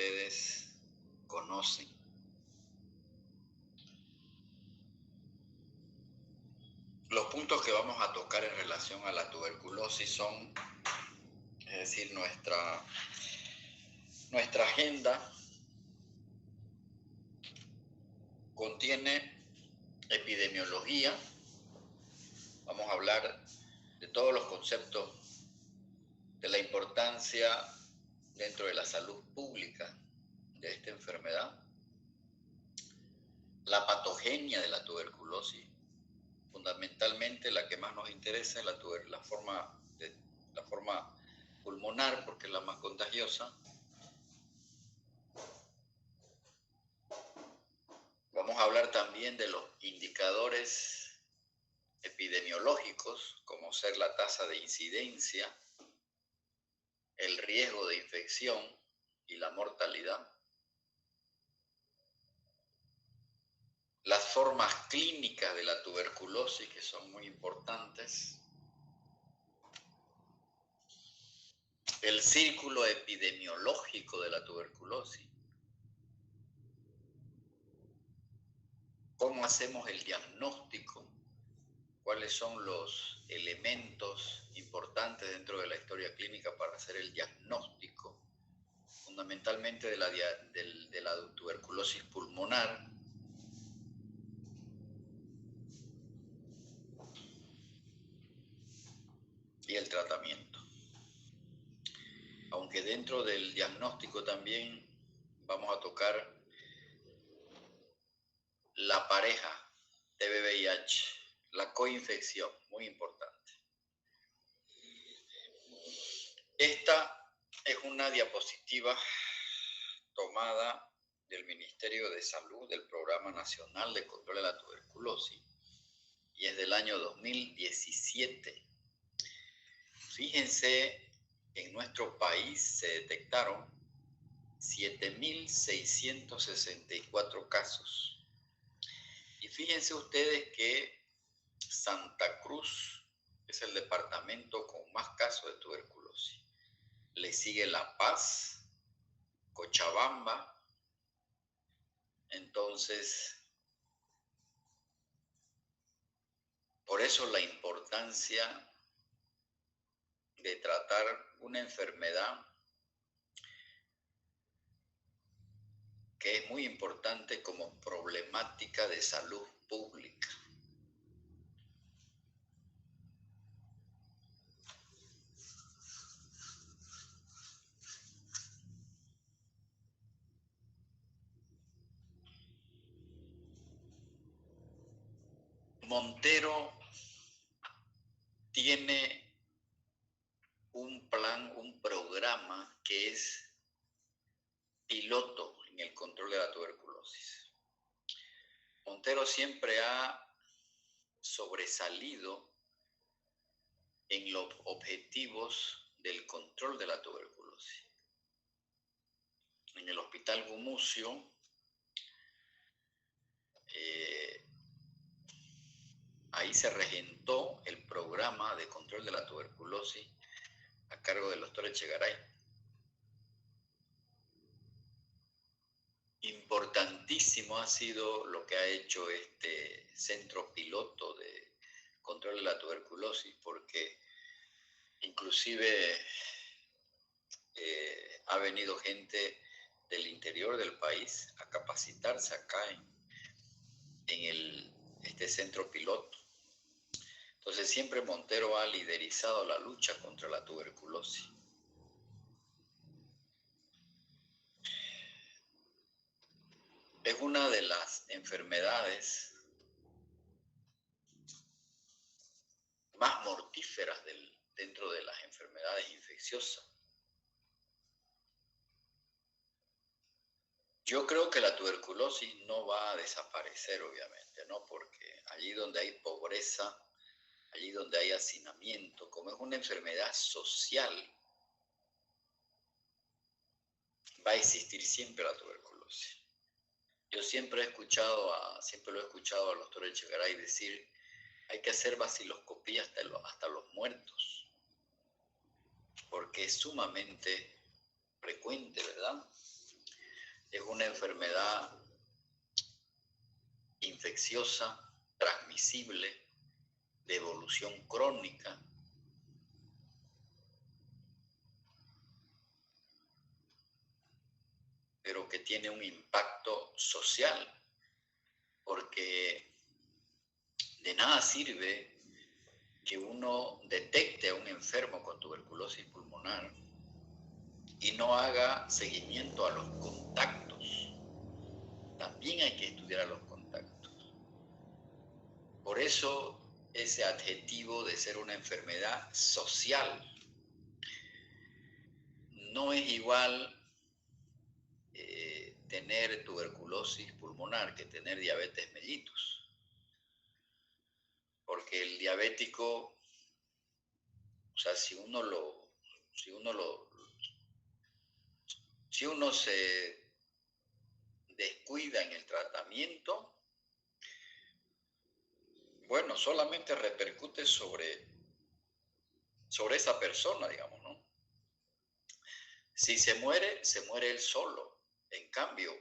ustedes conocen. Los puntos que vamos a tocar en relación a la tuberculosis son, es decir, nuestra agenda contiene epidemiología. Vamos a hablar de todos los conceptos de la importancia dentro de la salud pública de esta enfermedad, la patogenia de la tuberculosis, fundamentalmente la que más nos interesa es la forma pulmonar, porque es la más contagiosa. Vamos a hablar también de los indicadores epidemiológicos, como ser la tasa de incidencia, el riesgo de infección y la mortalidad. Las formas clínicas de la tuberculosis, que son muy importantes. El círculo epidemiológico de la tuberculosis. ¿Cómo hacemos el diagnóstico? ¿Cuáles son los elementos importantes dentro de la historia clínica para hacer el diagnóstico? Fundamentalmente de la tuberculosis pulmonar. Y el tratamiento. Aunque dentro del diagnóstico también vamos a tocar la pareja TB-VIH, la coinfección, muy importante. Esta es una diapositiva tomada del Ministerio de Salud, del Programa Nacional de Control de la Tuberculosis, y es del año 2017. Fíjense, en nuestro país se detectaron 7.664 casos. Y fíjense ustedes que Santa Cruz es el departamento con más casos de tuberculosis. Le sigue La Paz, Cochabamba. Entonces, por eso la importancia de tratar una enfermedad que es muy importante como problemática de salud pública. Montero tiene un plan, un programa que es piloto en el control de la tuberculosis. Montero siempre ha sobresalido en los objetivos del control de la tuberculosis. En el Hospital Gumucio, ahí se regentó el programa de control de la tuberculosis a cargo del doctor Echegaray. Importantísimo ha sido lo que ha hecho este centro piloto de control de la tuberculosis, porque inclusive ha venido gente del interior del país a capacitarse acá en este centro piloto. Entonces siempre Montero ha liderizado la lucha contra la tuberculosis. Es una de las enfermedades más mortíferas dentro de las enfermedades infecciosas. Yo creo que la tuberculosis no va a desaparecer, obviamente, ¿no? Porque allí donde hay pobreza, allí donde hay hacinamiento, como es una enfermedad social, va a existir siempre la tuberculosis. Yo siempre lo he escuchado al doctor Echegaray decir, hay que hacer vaciloscopía hasta los muertos, porque es sumamente frecuente, ¿verdad? Es una enfermedad infecciosa, transmisible, de evolución crónica, pero que tiene un impacto social, porque de nada sirve que uno detecte a un enfermo con tuberculosis pulmonar y no haga seguimiento a los contactos. También hay que estudiar a los contactos. Por eso ese adjetivo de ser una enfermedad social no es igual tener tuberculosis pulmonar que tener diabetes mellitus. Porque el diabético, o sea, si uno se descuida en el tratamiento, bueno, solamente repercute sobre esa persona, digamos, ¿no? Si se muere él solo. En cambio,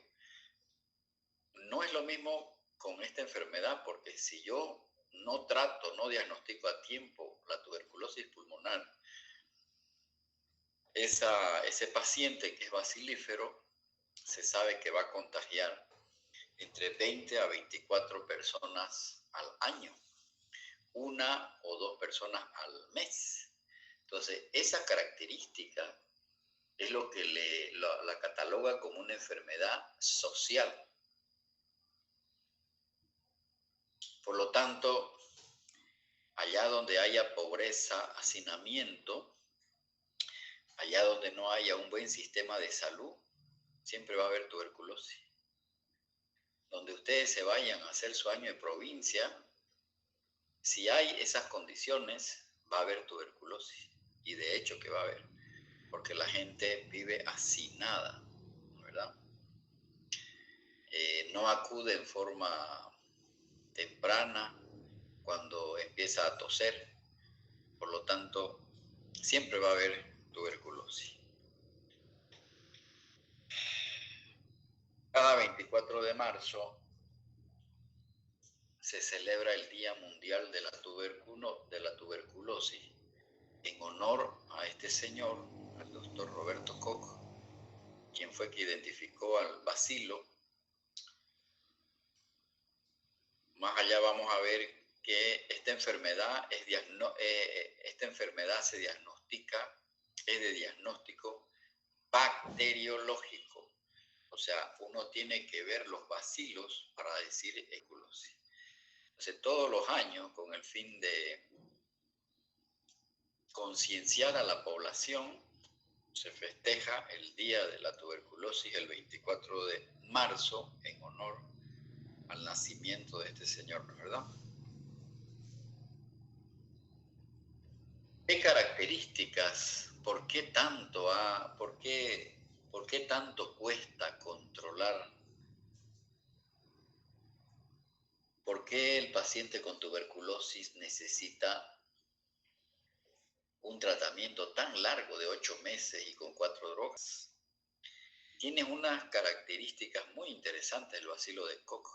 no es lo mismo con esta enfermedad, porque si yo no trato, no diagnostico a tiempo la tuberculosis pulmonar, ese paciente que es bacilífero se sabe que va a contagiar entre 20 a 24 personas al año, 1 o 2 personas al mes. Entonces, esa característica es lo que la cataloga como una enfermedad social. Por lo tanto, allá donde haya pobreza, hacinamiento, allá donde no haya un buen sistema de salud, siempre va a haber tuberculosis. Donde ustedes se vayan a hacer su año de provincia, si hay esas condiciones, va a haber tuberculosis. Y de hecho que va a haber, porque la gente vive hacinada, ¿verdad? No acude en forma temprana cuando empieza a toser. Por lo tanto, siempre va a haber tuberculosis. Cada 24 de marzo se celebra el Día Mundial de la Tuberculosis en honor a este señor, al doctor Roberto Koch, quien fue que identificó al bacilo. Más allá vamos a ver que esta enfermedad se diagnostica, es de diagnóstico bacteriológico. O sea, uno tiene que ver los bacilos para decir tuberculosis. Entonces, todos los años, con el fin de concienciar a la población, se festeja el Día de la Tuberculosis el 24 de marzo en honor al nacimiento de este señor, ¿verdad? ¿Qué características? ¿Por qué tanto cuesta controlar? ¿Por qué el paciente con tuberculosis necesita un tratamiento tan largo de 8 meses y con 4 drogas? Tiene unas características muy interesantes el bacilo de Koch.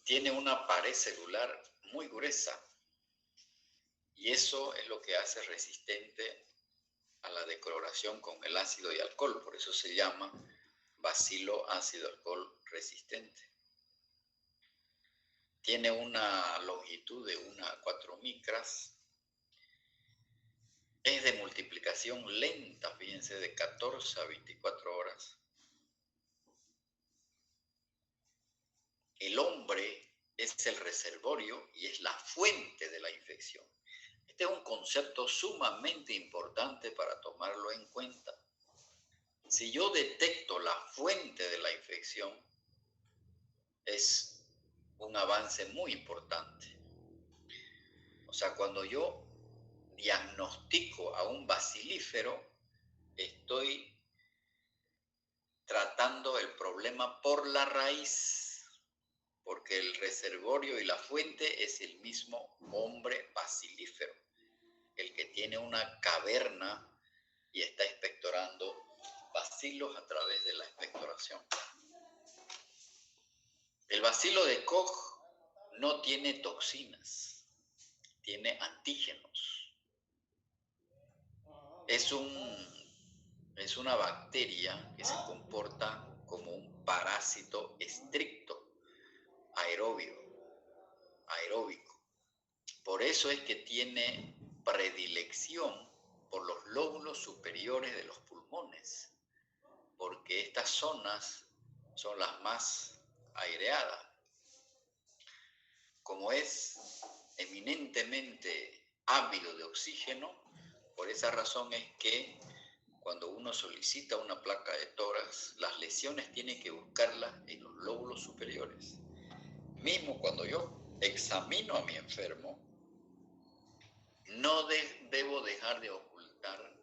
Tiene una pared celular muy gruesa y eso es lo que hace resistente a la decoloración con el ácido y alcohol. Por eso se llama bacilo ácido alcohol resistente. Tiene una longitud de 1 a 4 micras. Es de multiplicación lenta, fíjense, de 14 a 24 horas. El hombre es el reservorio y es la fuente de la infección. Este es un concepto sumamente importante para tomarlo en cuenta. Si yo detecto la fuente de la infección, es un avance muy importante. O sea, cuando yo diagnostico a un bacilífero, estoy tratando el problema por la raíz, porque el reservorio y la fuente es el mismo hombre bacilífero, el que tiene una caverna y está expectorando bacilos. bacilos a través de la expectoración. El bacilo de Koch no tiene toxinas, tiene antígenos. Es una bacteria que se comporta como un parásito estricto, aeróbico. Por eso es que tiene predilección por los lóbulos superiores de los pulmones, porque estas zonas son las más aireadas. Como es eminentemente ávido de oxígeno, por esa razón es que cuando uno solicita una placa de tórax, las lesiones tiene que buscarlas en los lóbulos superiores. Mismo cuando yo examino a mi enfermo, no debo dejar de ocultar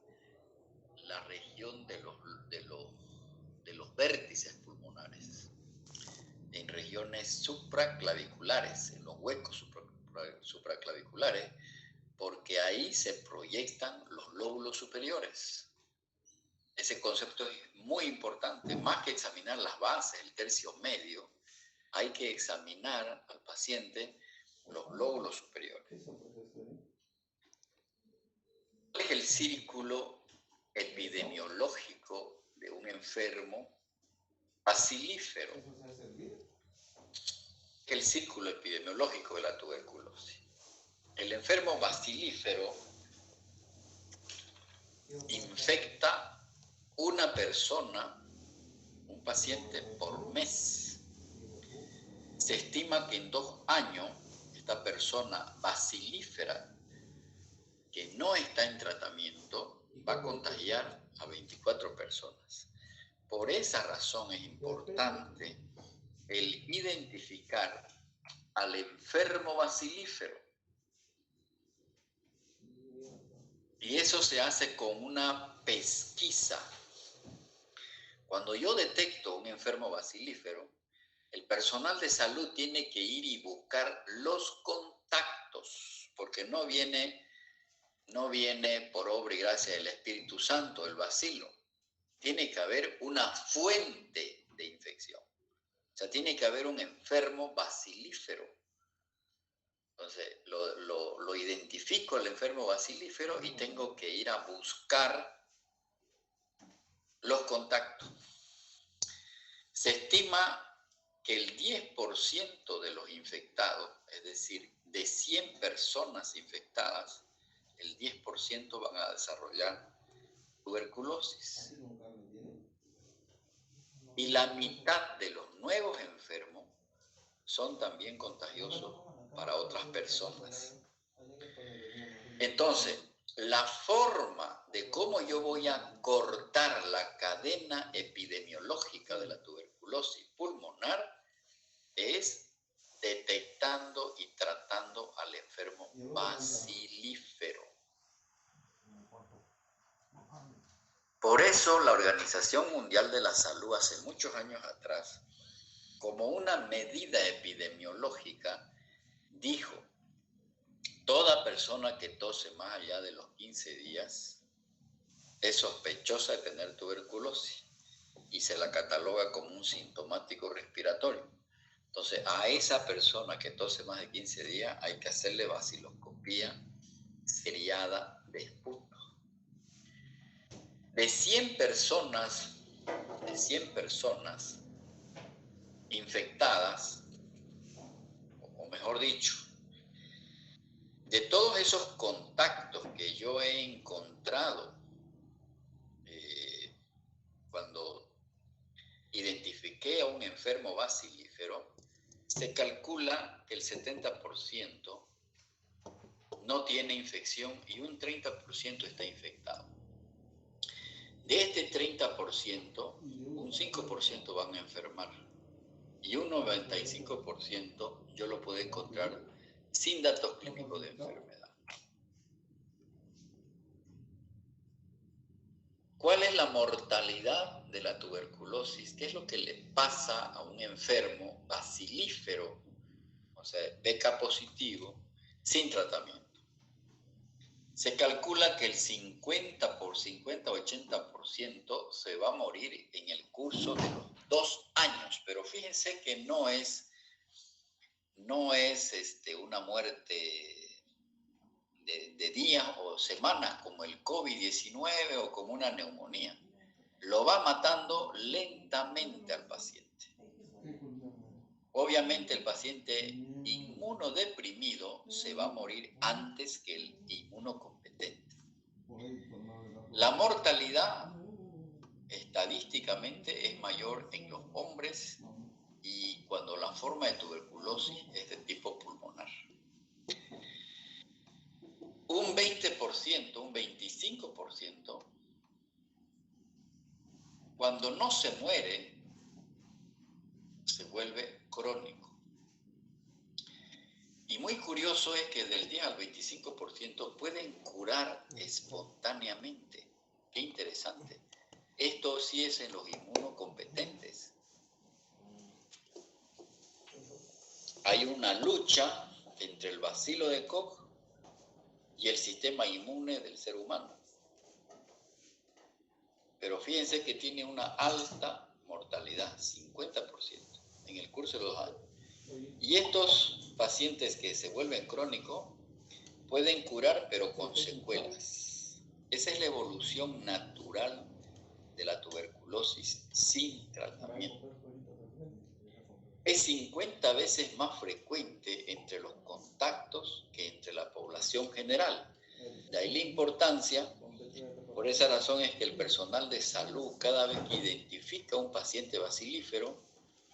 la región de los vértices pulmonares, en regiones supraclaviculares, en los huecos supraclaviculares, porque ahí se proyectan los lóbulos superiores. Ese concepto es muy importante. Más que examinar las bases, el tercio medio, hay que examinar al paciente los lóbulos superiores. ¿Cuál es el círculo epidemiológico de un enfermo bacilífero? El círculo epidemiológico de la tuberculosis. El enfermo bacilífero infecta una persona, un paciente por mes. Se estima que en 2 años esta persona bacilífera que no está en tratamiento va a contagiar a 24 personas. Por esa razón es importante el identificar al enfermo bacilífero. Y eso se hace con una pesquisa. Cuando yo detecto un enfermo bacilífero, el personal de salud tiene que ir y buscar los contactos, porque no viene por obra y gracia del Espíritu Santo el bacilo. Tiene que haber una fuente de infección. O sea, tiene que haber un enfermo bacilífero. Entonces, lo identifico el enfermo bacilífero y tengo que ir a buscar los contactos. Se estima que el 10% de los infectados, es decir, de 100 personas infectadas, el 10% van a desarrollar tuberculosis. Y la mitad de los nuevos enfermos son también contagiosos para otras personas. Entonces, la forma de cómo yo voy a cortar la cadena epidemiológica de la tuberculosis pulmonar es detectando y tratando al enfermo bacilífero. Por eso la Organización Mundial de la Salud hace muchos años atrás, como una medida epidemiológica, dijo: toda persona que tose más allá de los 15 días es sospechosa de tener tuberculosis y se la cataloga como un sintomático respiratorio. Entonces, a esa persona que tose más de 15 días hay que hacerle vaciloscopía seriada de esputo. De 100 personas infectadas, o mejor dicho, de todos esos contactos que yo he encontrado cuando identifiqué a un enfermo bacilífero, se calcula que el 70% no tiene infección y un 30% está infectado. De este 30%, un 5% van a enfermar y un 95% yo lo puedo encontrar sin datos clínicos de enfermedad. ¿Cuál es la mortalidad de la tuberculosis? ¿Qué es lo que le pasa a un enfermo bacilífero, o sea, BK positivo, sin tratamiento? Se calcula que el 50-80% se va a morir en el curso de los 2 años, pero fíjense que no es una muerte de días o semanas como el COVID-19 o como una neumonía. Lo va matando lentamente al paciente. Obviamente el paciente inmunodeprimido se va a morir antes que el inmunocompetente. La mortalidad estadísticamente es mayor en los hombres y cuando la forma de tuberculosis es de tipo pulmonar. Un 20%, un 25%, cuando no se muere, se vuelve crónico. Y muy curioso es que del 10 al 25% pueden curar espontáneamente. Qué interesante. Esto sí es en los inmunocompetentes. Hay una lucha entre el bacilo de Koch y el sistema inmune del ser humano. Pero fíjense que tiene una alta mortalidad, 50% en el curso de los años. Y estos pacientes que se vuelven crónicos pueden curar, pero con secuelas. Esa es la evolución natural de la tuberculosis sin tratamiento. Es 50 veces más frecuente entre los contactos que entre la población general. De ahí la importancia. Por esa razón es que el personal de salud, cada vez que identifica a un paciente bacilífero,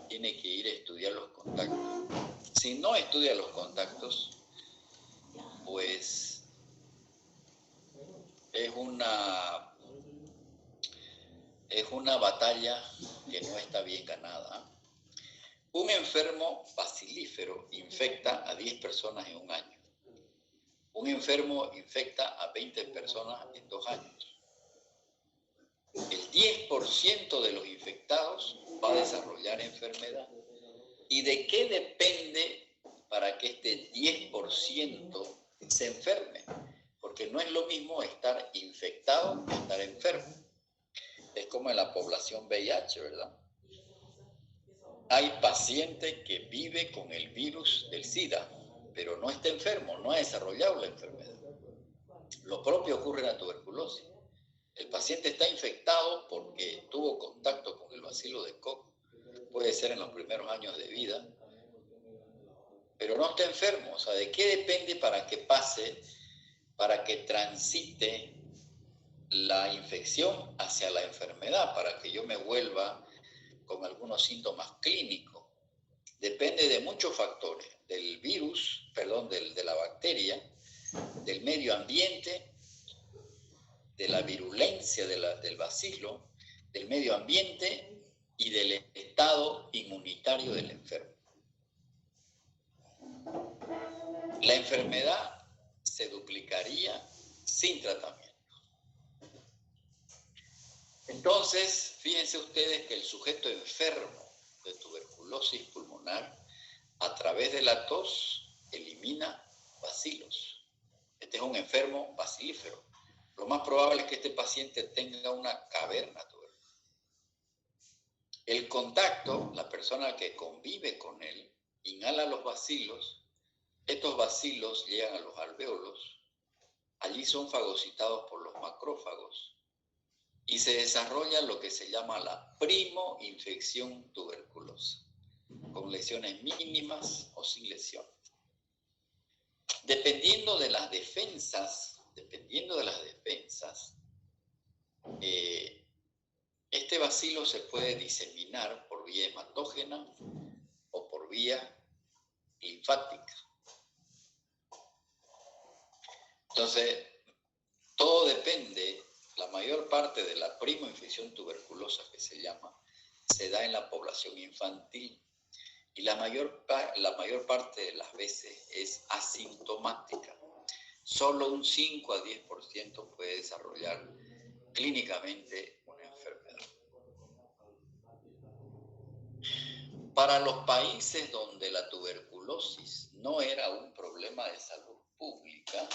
tiene que ir a estudiar los contactos. Si no estudia los contactos, pues es una batalla que no está bien ganada. Un enfermo bacilífero infecta a 10 personas en un año. Un enfermo infecta a 20 personas en 2 años. El 10% de los infectados va a desarrollar enfermedad. ¿Y de qué depende para que este 10% se enferme? Porque no es lo mismo estar infectado que estar enfermo. Es como en la población VIH, ¿verdad? Hay paciente que vive con el virus del SIDA, pero no está enfermo, no ha desarrollado la enfermedad. Lo propio ocurre en la tuberculosis. El paciente está infectado porque tuvo contacto con el bacilo de Koch, puede ser en los primeros años de vida, pero no está enfermo. O sea, ¿de qué depende para que pase, para que transite la infección hacia la enfermedad, para que yo me vuelva con algunos síntomas clínicos? Depende de muchos factores, del virus, de la bacteria, del medio ambiente, de la virulencia del bacilo, del medio ambiente y del estado inmunitario del enfermo. La enfermedad se duplicaría sin tratamiento. Entonces, fíjense ustedes que el sujeto enfermo de tuberculosis pulmonar, a través de la tos, elimina bacilos. Este es un enfermo bacilífero. Lo más probable es que este paciente tenga una caverna tubercular. El contacto, la persona que convive con él, inhala los bacilos. Estos bacilos llegan a los alvéolos. Allí son fagocitados por los macrófagos y se desarrolla lo que se llama la primoinfección tuberculosa, con lesiones mínimas o sin lesiones. Dependiendo de las defensas, este bacilo se puede diseminar por vía hematógena o por vía linfática. Entonces, todo depende. La mayor parte de la primoinfección tuberculosa, que se llama, se da en la población infantil y la mayor parte de las veces es asintomática. Solo un 5 a 10% puede desarrollar clínicamente una enfermedad. Para los países donde la tuberculosis no era un problema de salud pública,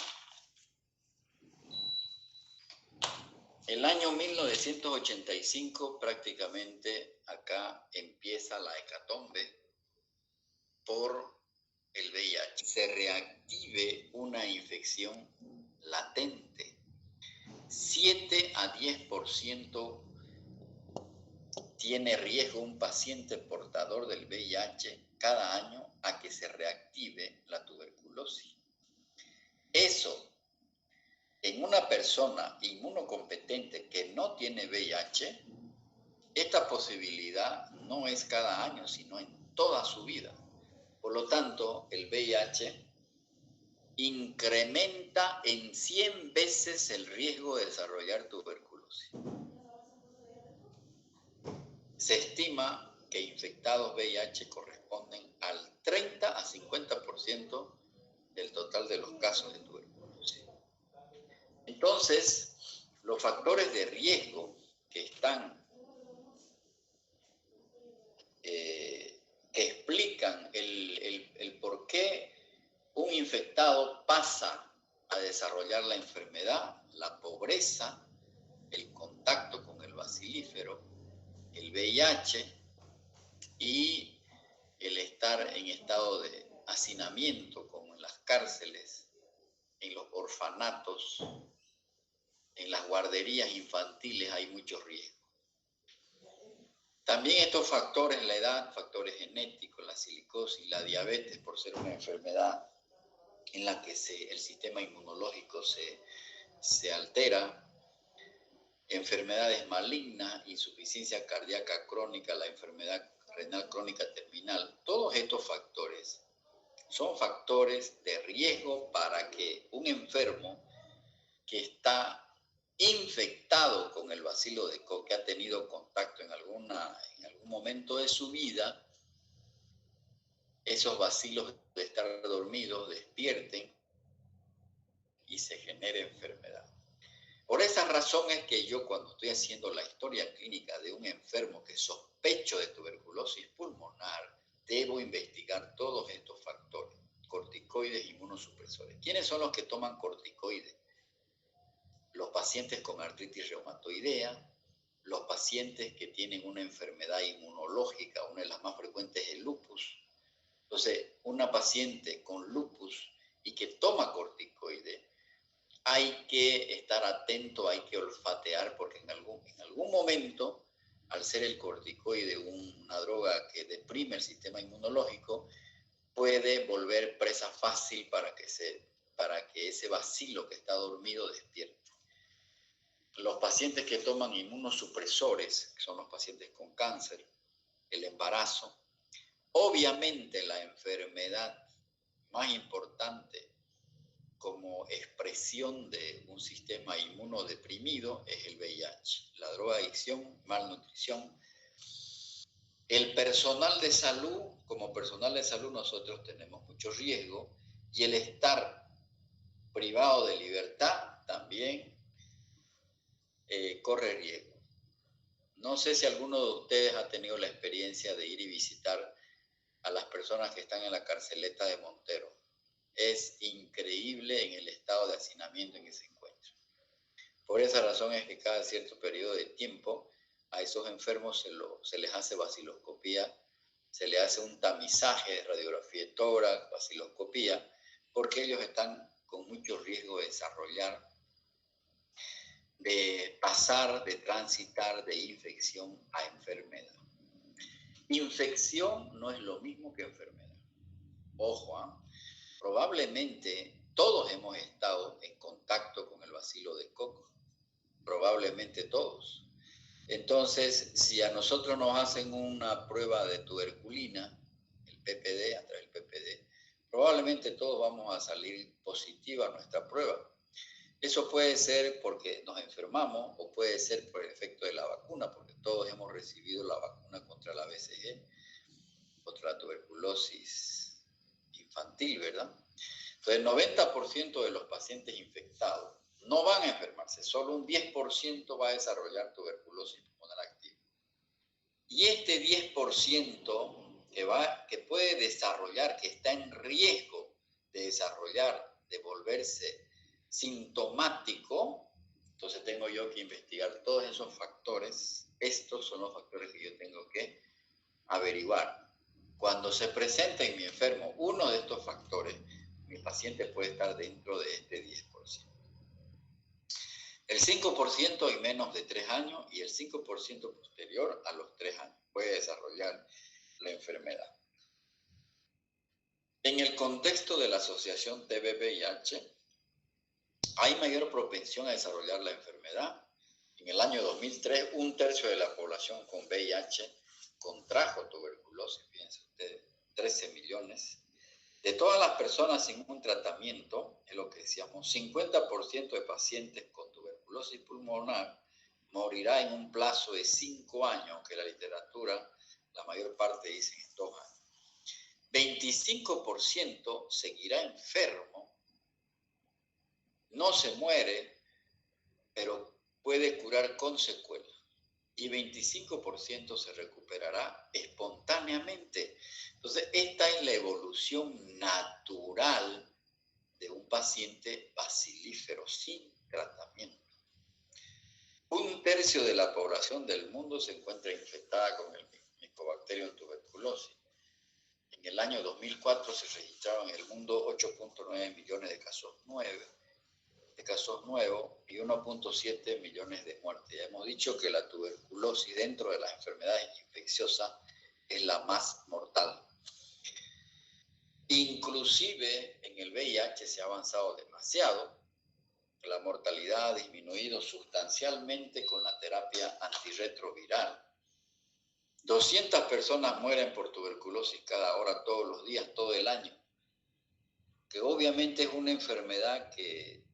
El año 1985 prácticamente acá empieza la hecatombe por el VIH. Se reactive una infección latente. 7 a 10% tiene riesgo un paciente portador del VIH cada año a que se reactive la tuberculosis. Eso, en una persona inmunocompetente que no tiene VIH, esta posibilidad no es cada año, sino en toda su vida. Por lo tanto, el VIH incrementa en 100 veces el riesgo de desarrollar tuberculosis. Se estima que infectados VIH corresponden al 30 a 50% del total de los casos de tuberculosis. Entonces, los factores de riesgo que explican el por qué un infectado pasa a desarrollar la enfermedad, la pobreza, el contacto con el bacilífero, el VIH y el estar en estado de hacinamiento, como en las cárceles, en los orfanatos, en las guarderías infantiles hay mucho riesgo. También estos factores, la edad, factores genéticos, la silicosis, la diabetes, por ser una enfermedad en la que el sistema inmunológico se altera, enfermedades malignas, insuficiencia cardíaca crónica, la enfermedad renal crónica terminal, todos estos factores son factores de riesgo para que un enfermo que está infectado con el bacilo de Koch, que ha tenido contacto en algún momento de su vida, esos bacilos de estar dormidos despierten y se genere enfermedad. Por esa razón es que yo, cuando estoy haciendo la historia clínica de un enfermo que sospecho de tuberculosis pulmonar, debo investigar todos estos factores, corticoides, inmunosupresores. ¿Quiénes son los que toman corticoides? Los pacientes con artritis reumatoidea, los pacientes que tienen una enfermedad inmunológica, una de las más frecuentes es el lupus. Entonces, una paciente con lupus y que toma corticoides, hay que estar atento, hay que olfatear, porque en algún momento, al ser el corticoide una droga que deprime el sistema inmunológico, puede volver presa fácil para que ese bacilo que está dormido despierte. Los pacientes que toman inmunosupresores, que son los pacientes con cáncer, el embarazo, obviamente la enfermedad más importante como expresión de un sistema inmunodeprimido es el VIH, la drogadicción, malnutrición. El personal de salud, como personal de salud nosotros tenemos mucho riesgo, y el estar privado de libertad también corre riesgo. No sé si alguno de ustedes ha tenido la experiencia de ir y visitar a las personas que están en la carceleta de Montero. Es increíble en el estado de hacinamiento en que se encuentra. Por esa razón es que cada cierto periodo de tiempo a esos enfermos se les hace vaciloscopía, se les hace un tamizaje de radiografía de tórax, vaciloscopía, porque ellos están con mucho riesgo de desarrollar, de pasar, de transitar de infección a enfermedad. Infección no es lo mismo que enfermedad. Ojo, probablemente todos hemos estado en contacto con el bacilo de Koch, probablemente todos. Entonces, si a nosotros nos hacen una prueba de tuberculina, el PPD, a través del PPD, probablemente todos vamos a salir positiva a nuestra prueba. Eso puede ser porque nos enfermamos o puede ser por el efecto de la vacuna, porque todos hemos recibido la vacuna contra la BCG, contra la tuberculosis infantil, ¿verdad? Entonces, el 90% de los pacientes infectados no van a enfermarse, solo un 10% va a desarrollar tuberculosis pulmonar activa. Y este 10% que puede desarrollar, que está en riesgo de desarrollar, de volverse sintomático, Entonces tengo yo que investigar todos esos factores. Estos son los factores que yo tengo que averiguar. Cuando se presenta en mi enfermo uno de estos factores, mi paciente puede estar dentro de este 10%. El 5% en menos de 3 años y el 5% posterior a los 3 años puede desarrollar la enfermedad. En el contexto de la asociación TB-VIH, hay mayor propensión a desarrollar la enfermedad. En el año 2003, 1/3 de la población con VIH contrajo tuberculosis, fíjense ustedes, 13 millones. De todas las personas sin un tratamiento, es lo que decíamos, 50% de pacientes con tuberculosis pulmonar morirá en un plazo de 5 años, que la literatura, la mayor parte dicen en 2 años. 25% seguirá enfermo, no se muere, pero puede curar con secuelas. Y 25% se recuperará espontáneamente. Entonces, esta es la evolución natural de un paciente bacilífero sin tratamiento. 1/3 de la población del mundo se encuentra infectada con el Mycobacterium tuberculosis. En el año 2004 se registraron en el mundo 8.9 millones de casos nuevos y 1.7 millones de muertes. Ya hemos dicho que la tuberculosis dentro de las enfermedades infecciosas es la más mortal. Inclusive en el VIH se ha avanzado demasiado. La mortalidad ha disminuido sustancialmente con la terapia antirretroviral. 200 personas mueren por tuberculosis cada hora, todos los días, todo el año. Que obviamente es una enfermedad que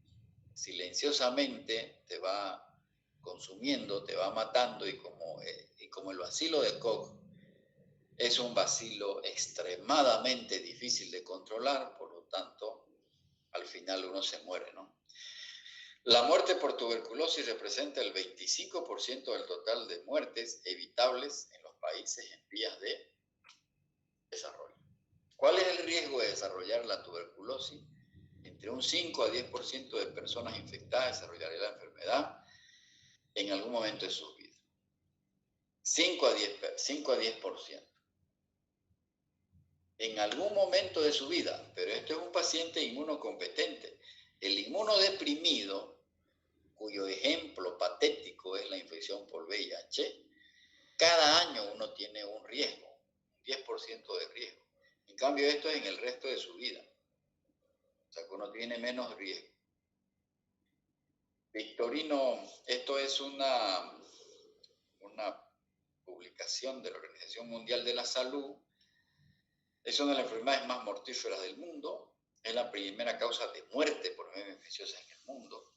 silenciosamente te va consumiendo, te va matando y como el bacilo de Koch es un bacilo extremadamente difícil de controlar, por lo tanto, al final uno se muere, ¿no? La muerte por tuberculosis representa el 25% del total de muertes evitables en los países en vías de desarrollo. ¿Cuál es el riesgo de desarrollar la tuberculosis? Entre un 5 a 10% de personas infectadas desarrollará la enfermedad en algún momento de sus vidas. 5 a 10%. En algún momento de su vida, pero esto es un paciente inmunocompetente. El inmunodeprimido, cuyo ejemplo patético es la infección por VIH, cada año uno tiene un riesgo, un 10% de riesgo. En cambio, esto es en el resto de su vida. O sea, que uno tiene menos riesgo. Victorino, esto es una publicación de la Organización Mundial de la Salud. Es una de las enfermedades más mortíferas del mundo. Es la primera causa de muerte por enfermedades infecciosas en el mundo.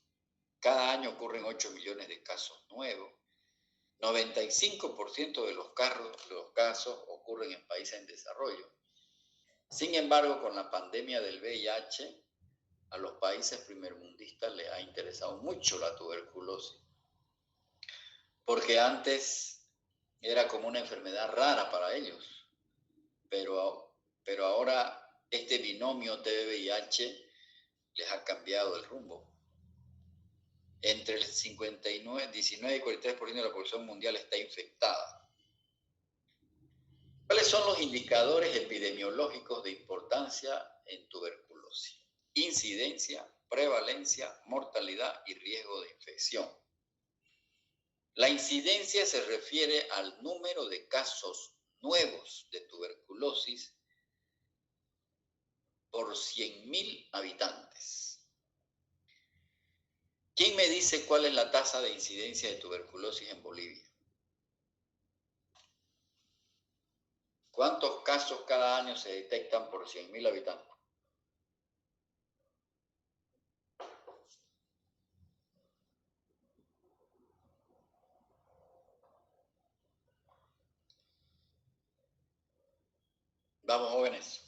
Cada año ocurren 8 millones de casos nuevos. 95% de los casos ocurren en países en desarrollo. Sin embargo, con la pandemia del VIH, a los países primermundistas les ha interesado mucho la tuberculosis, porque antes era como una enfermedad rara para ellos, pero ahora este binomio TB-VIH les ha cambiado el rumbo. Entre el 19 y 43% de la población mundial está infectada. ¿Cuáles son los indicadores epidemiológicos de importancia en tuberculosis? Incidencia, prevalencia, mortalidad y riesgo de infección. La incidencia se refiere al número de casos nuevos de tuberculosis por 100.000 habitantes. ¿Quién me dice cuál es la tasa de incidencia de tuberculosis en Bolivia? ¿Cuántos casos cada año se detectan por 100.000 habitantes? Vamos, jóvenes.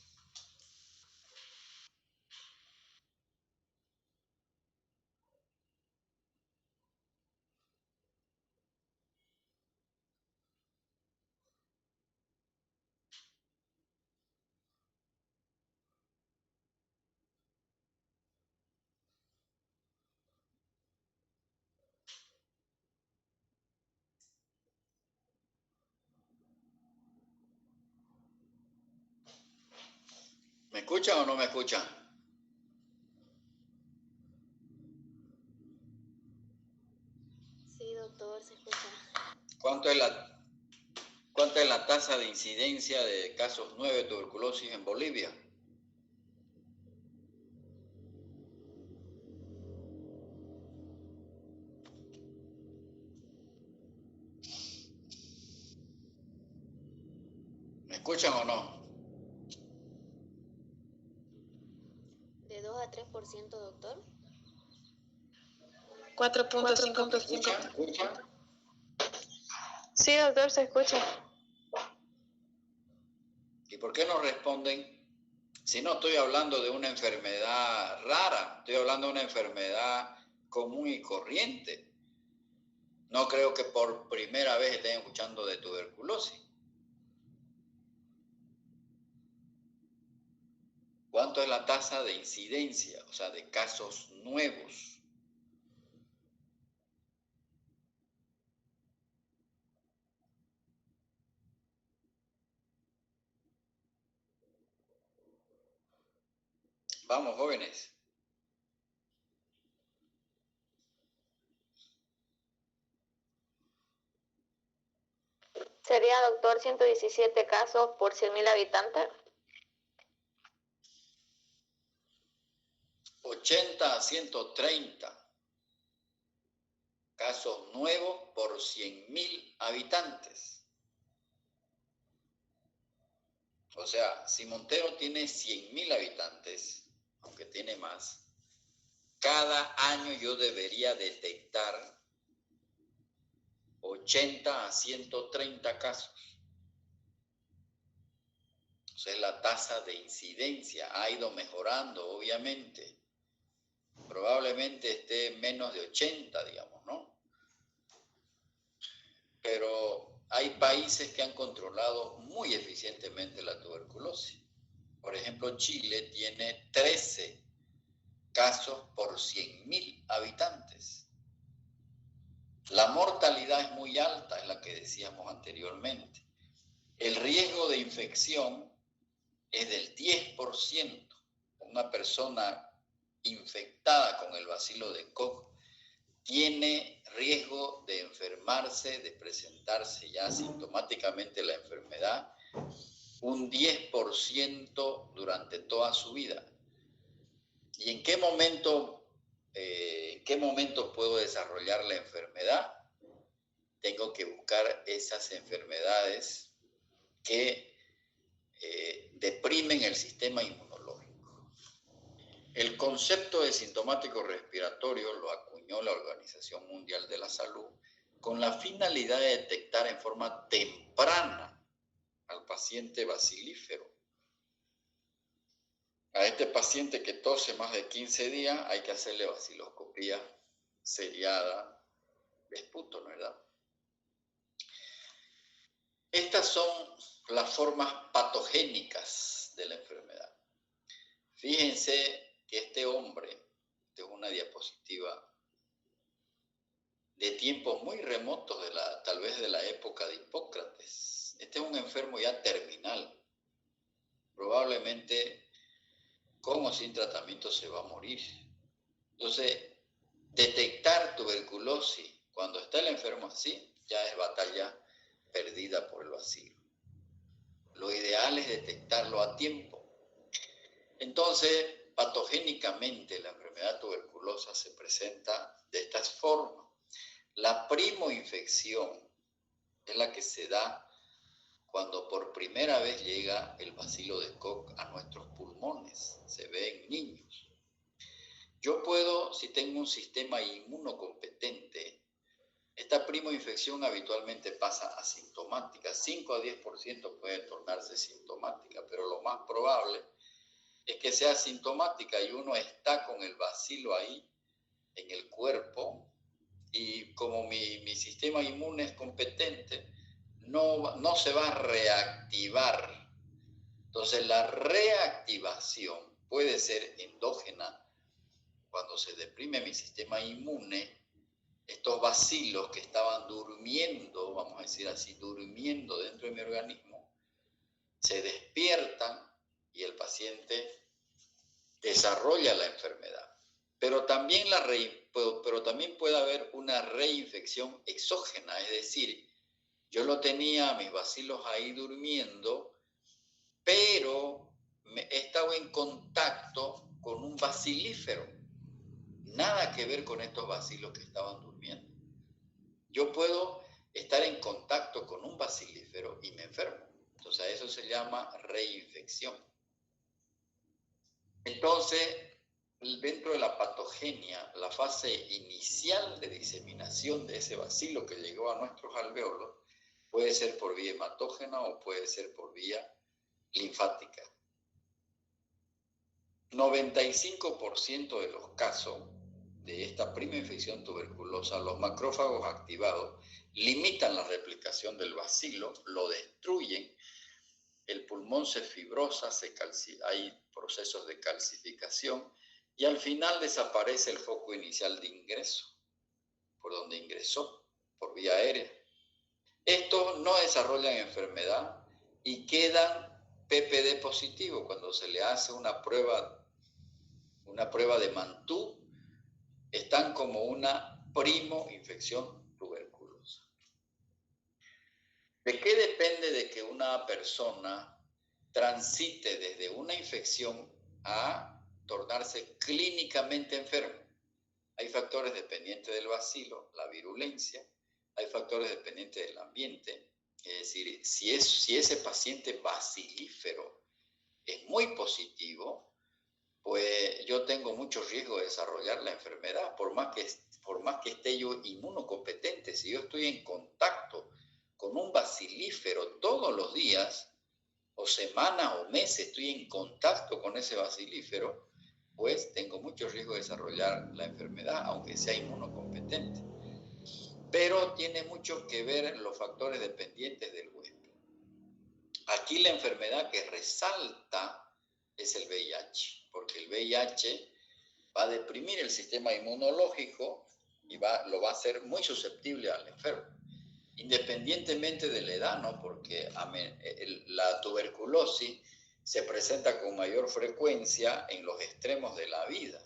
escuchan o no me escuchan? Sí, doctor, se escucha. ¿Cuánto es la tasa de incidencia de casos nuevos de tuberculosis en Bolivia? ¿Me escuchan o no? ¿De 2 a 3%, doctor? 4.5%. ¿Escuchan? Sí, doctor, se escucha. ¿Y por qué no responden? Si no estoy hablando de una enfermedad rara, estoy hablando de una enfermedad común y corriente. No creo que por primera vez estén escuchando de tuberculosis. ¿Cuánto es la tasa de incidencia, o sea, de casos nuevos? Vamos, jóvenes. Sería, doctor, 117 casos por 100.000 habitantes. 80 a 130 casos nuevos por 100.000 habitantes. O sea, si Montero tiene 100.000 habitantes, aunque tiene más, cada año yo debería detectar 80 a 130 casos. O sea, la tasa de incidencia ha ido mejorando, obviamente. Probablemente esté menos de 80, digamos, ¿no? Pero hay países que han controlado muy eficientemente la tuberculosis. Por ejemplo, Chile tiene 13 casos por 100.000 habitantes. La mortalidad es muy alta, es la que decíamos anteriormente. El riesgo de infección es del 10%. Una persona infectada con el bacilo de Koch tiene riesgo de enfermarse, de presentarse ya sintomáticamente la enfermedad, un 10% durante toda su vida. ¿Y en qué momento puedo desarrollar la enfermedad? Tengo que buscar esas enfermedades que deprimen el sistema inmunológico. El concepto de sintomático respiratorio lo acuñó la Organización Mundial de la Salud con la finalidad de detectar en forma temprana al paciente bacilífero. A este paciente que tose más de 15 días hay que hacerle baciloscopía seriada de esputo, ¿no es verdad? Estas son las formas patogénicas de la enfermedad. Fíjense que este hombre, esta es una diapositiva de tiempos muy remotos, tal vez de la época de Hipócrates. Este es un enfermo ya terminal. Probablemente con o sin tratamiento se va a morir. Entonces, detectar tuberculosis cuando está el enfermo así, ya es batalla perdida por el bacilo. Lo ideal es detectarlo a tiempo. Entonces, patogénicamente la enfermedad tuberculosa se presenta de estas formas. La primoinfección es la que se da cuando por primera vez llega el bacilo de Koch a nuestros pulmones. Se ve en niños. Yo puedo, si tengo un sistema inmunocompetente, esta primoinfección habitualmente pasa asintomática. 5 a 10% puede tornarse sintomática, pero lo más probable es que sea asintomática y uno está con el bacilo ahí en el cuerpo y como mi sistema inmune es competente, no se va a reactivar. Entonces la reactivación puede ser endógena. Cuando se deprime mi sistema inmune, estos bacilos que estaban durmiendo, vamos a decir así, durmiendo dentro de mi organismo, se despiertan y el paciente desarrolla la enfermedad. Pero también, pero también puede haber una reinfección exógena, es decir, yo lo tenía, mis bacilos ahí durmiendo, pero he estado en contacto con un bacilífero. Nada que ver con estos bacilos que estaban durmiendo. Yo puedo estar en contacto con un bacilífero y me enfermo. Entonces a eso se llama reinfección. Entonces, dentro de la patogenia, la fase inicial de diseminación de ese bacilo que llegó a nuestros alvéolos puede ser por vía hematógena o puede ser por vía linfática. 95% de los casos de esta prima infección tuberculosa, los macrófagos activados limitan la replicación del bacilo, lo destruyen, el pulmón se fibrosa, hay procesos de calcificación y al final desaparece el foco inicial de ingreso, por donde ingresó, por vía aérea. Estos no desarrollan enfermedad y quedan PPD positivo cuando se le hace una prueba de Mantoux, están como una primo infección tuberculosa. ¿De qué depende de que una persona transite desde una infección a tornarse clínicamente enfermo? Hay factores dependientes del bacilo, la virulencia, hay factores dependientes del ambiente, es decir, si ese paciente bacilífero es muy positivo, pues yo tengo mucho riesgo de desarrollar la enfermedad, por más que esté yo inmunocompetente. Si yo estoy en contacto con un bacilífero todos los días, o semanas o meses estoy en contacto con ese bacilífero, pues tengo mucho riesgo de desarrollar la enfermedad, aunque sea inmunocompetente. Pero tiene mucho que ver los factores dependientes del huésped. Aquí la enfermedad que resalta es el VIH, porque el VIH va a deprimir el sistema inmunológico y lo va a hacer muy susceptible al enfermo, independientemente de la edad, ¿no? Porque la tuberculosis se presenta con mayor frecuencia en los extremos de la vida.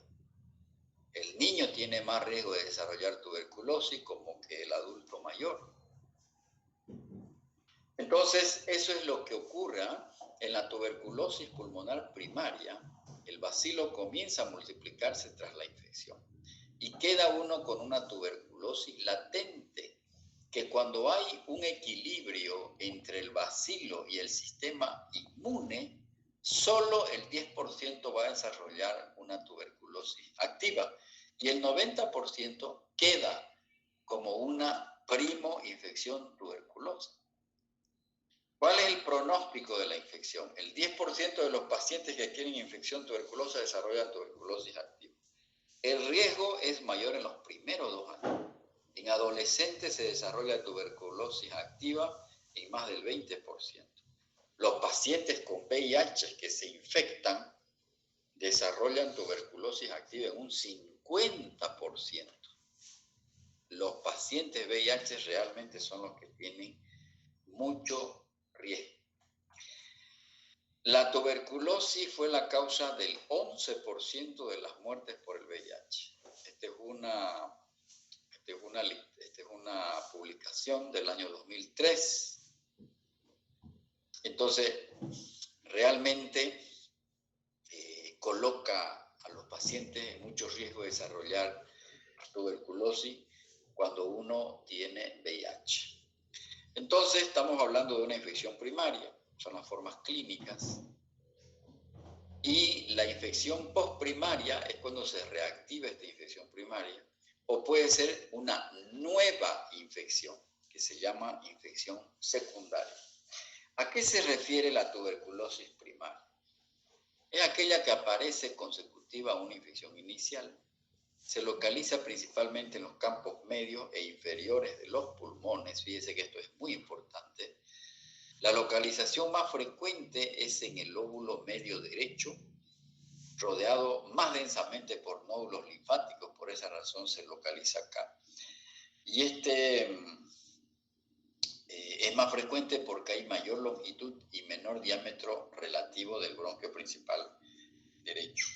El niño tiene más riesgo de desarrollar tuberculosis como que el adulto mayor. Entonces, eso es lo que ocurre en la tuberculosis pulmonar primaria. El bacilo comienza a multiplicarse tras la infección y queda uno con una tuberculosis latente, que cuando hay un equilibrio entre el bacilo y el sistema inmune, solo el 10% va a desarrollar una tuberculosis activa y el 90% queda como una primo infección tuberculosa. ¿Cuál es el pronóstico de la infección? El 10% de los pacientes que tienen infección tuberculosa desarrollan tuberculosis activa. El riesgo es mayor en los primeros 2 años. En adolescentes se desarrolla tuberculosis activa en más del 20%. Los pacientes con VIH que se infectan desarrollan tuberculosis activa en un 50%. Los pacientes VIH realmente son los que tienen mucho riesgo. La tuberculosis fue la causa del 11% de las muertes por el VIH. Esta es una publicación del año 2003. Entonces, realmente coloca a los pacientes en mucho riesgo de desarrollar tuberculosis cuando uno tiene VIH. Entonces, estamos hablando de una infección primaria, son las formas clínicas. Y la infección postprimaria es cuando se reactiva esta infección primaria, o puede ser una nueva infección, que se llama infección secundaria. ¿A qué se refiere la tuberculosis primaria? Es aquella que aparece consecutiva a una infección inicial. Se localiza principalmente en los campos medios e inferiores de los pulmones. Fíjese que esto es muy importante. La localización más frecuente es en el lóbulo medio derecho, rodeado más densamente por nódulos linfáticos, por esa razón se localiza acá. Y es más frecuente porque hay mayor longitud y menor diámetro relativo del bronquio principal derecho.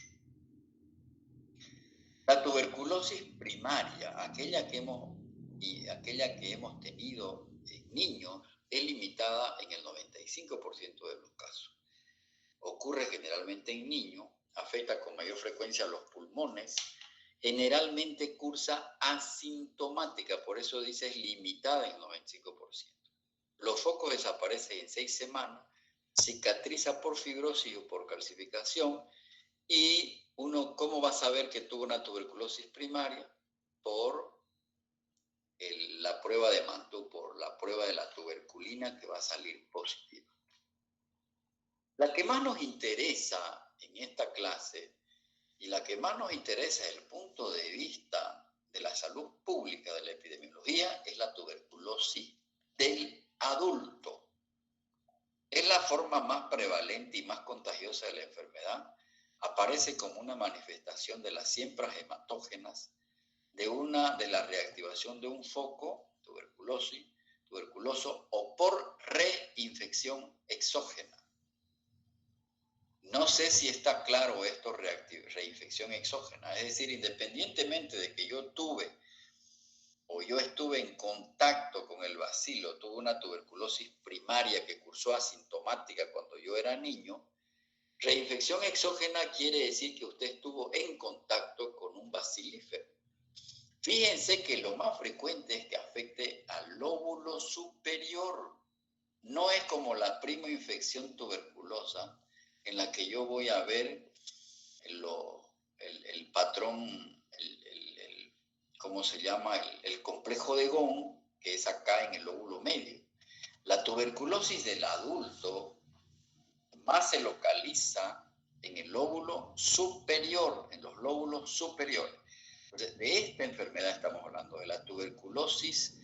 La tuberculosis primaria, aquella que hemos tenido en niños, es limitada en el 95% de los casos. Ocurre generalmente en niños, afecta con mayor frecuencia los pulmones, generalmente cursa asintomática, por eso dice es limitada en el 95%. Los focos desaparecen en 6 semanas, cicatriza por fibrosis o por calcificación, y uno, ¿cómo va a saber que tuvo una tuberculosis primaria? Por la prueba de Mantoux, por la prueba de la tuberculina que va a salir positiva. La que más nos interesa en esta clase y la que más nos interesa desde el punto de vista de la salud pública, de la epidemiología, es la tuberculosis del adulto. Es la forma más prevalente y más contagiosa de la enfermedad. Aparece como una manifestación de las siempras hematógenas de la reactivación de un foco, tuberculoso, o por reinfección exógena. No sé si está claro esto, reinfección exógena. Es decir, independientemente de que yo estuve en contacto con el bacilo, tuve una tuberculosis primaria que cursó asintomática cuando yo era niño, reinfección exógena quiere decir que usted estuvo en contacto con un bacilífero. Fíjense que lo más frecuente es que afecte al lóbulo superior. No es como la primoinfección tuberculosa, en la que yo voy a ver el patrón, ¿cómo se llama? El complejo de Gone, que es acá en el lóbulo medio. La tuberculosis del adulto más se localiza en el lóbulo superior, en los lóbulos superiores. Entonces, de esta enfermedad estamos hablando, de la tuberculosis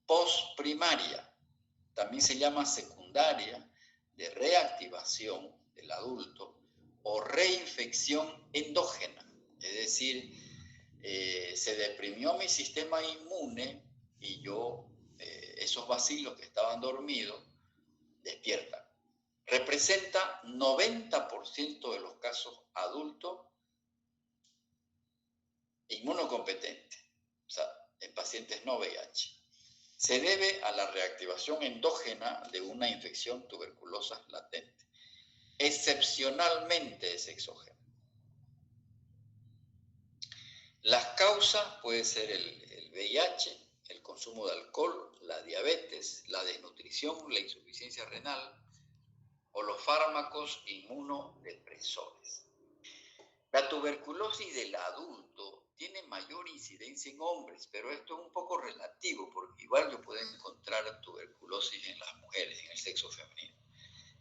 postprimaria. También se llama secundaria, de reactivación del adulto, o reinfección endógena. Es decir, se deprimió mi sistema inmune y esos bacilos que estaban dormidos despiertan. Representa 90% de los casos adultos inmunocompetentes, o sea, en pacientes no VIH. Se debe a la reactivación endógena de una infección tuberculosa latente. Excepcionalmente es exógena. Las causas pueden ser el VIH, el consumo de alcohol, la diabetes, la desnutrición, la insuficiencia renal o los fármacos inmunodepresores. La tuberculosis del adulto tiene mayor incidencia en hombres, pero esto es un poco relativo, porque igual yo puedo encontrar tuberculosis en las mujeres, en el sexo femenino.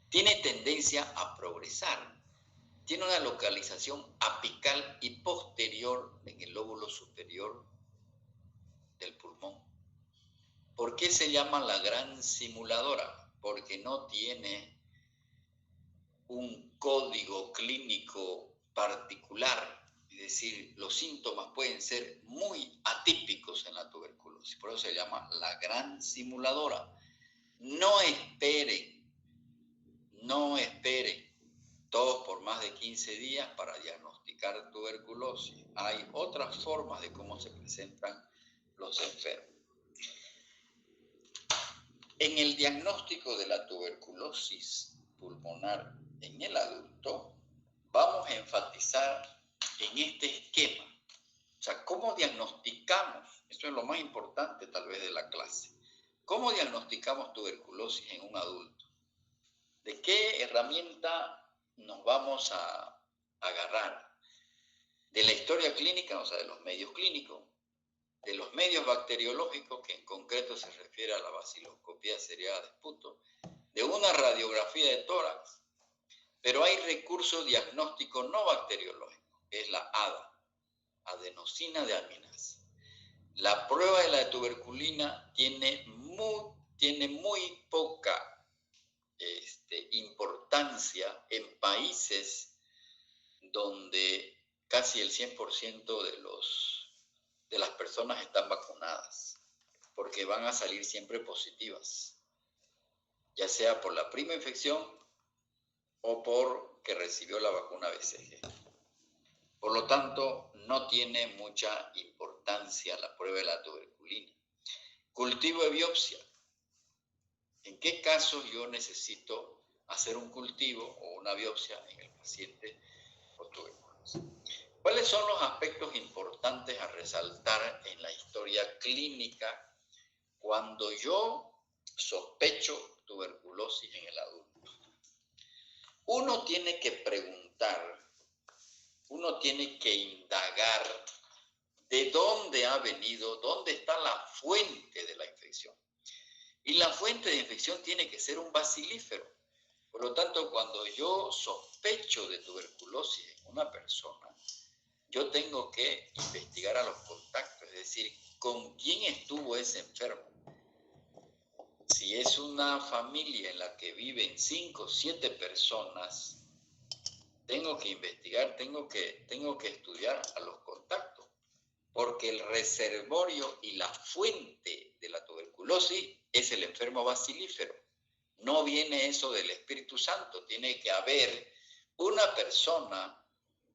Tiene tendencia a progresar. Tiene una localización apical y posterior en el lóbulo superior del pulmón. ¿Por qué se llama la gran simuladora? Porque no tiene un código clínico particular. Es decir, los síntomas pueden ser muy atípicos en la tuberculosis. Por eso se llama la gran simuladora. No esperen todos por más de 15 días para diagnosticar tuberculosis. Hay otras formas de cómo se presentan los enfermos. En el diagnóstico de la tuberculosis pulmonar en el adulto, vamos a enfatizar en este esquema. O sea, ¿cómo diagnosticamos? Eso es lo más importante tal vez de la clase. ¿Cómo diagnosticamos tuberculosis en un adulto? ¿De qué herramienta nos vamos a agarrar? De la historia clínica, o sea, de los medios clínicos, de los medios bacteriológicos, que en concreto se refiere a la baciloscopía seriada de esputo, de una radiografía de tórax, pero hay recurso diagnóstico no bacteriológico, que es la ADA, adenosina deaminasa. La prueba de la tuberculina tiene muy poca importancia en países donde casi el 100% de las personas están vacunadas, porque van a salir siempre positivas, ya sea por la prima infección o por que recibió la vacuna BCG. Por lo tanto, no tiene mucha importancia la prueba de la tuberculina. Cultivo de biopsia. ¿En qué casos yo necesito hacer un cultivo o una biopsia en el paciente con tuberculosis? ¿Cuáles son los aspectos importantes a resaltar en la historia clínica cuando yo sospecho tuberculosis en el adulto? Uno tiene que preguntar, uno tiene que indagar de dónde ha venido, dónde está la fuente de la infección. Y la fuente de infección tiene que ser un bacilífero. Por lo tanto, cuando yo sospecho de tuberculosis en una persona, yo tengo que investigar a los contactos, es decir, con quién estuvo ese enfermo. Si es una familia en la que viven 5 o 7 personas, tengo que investigar, tengo que estudiar a los contactos, porque el reservorio y la fuente de la tuberculosis es el enfermo bacilífero. No viene eso del Espíritu Santo, tiene que haber una persona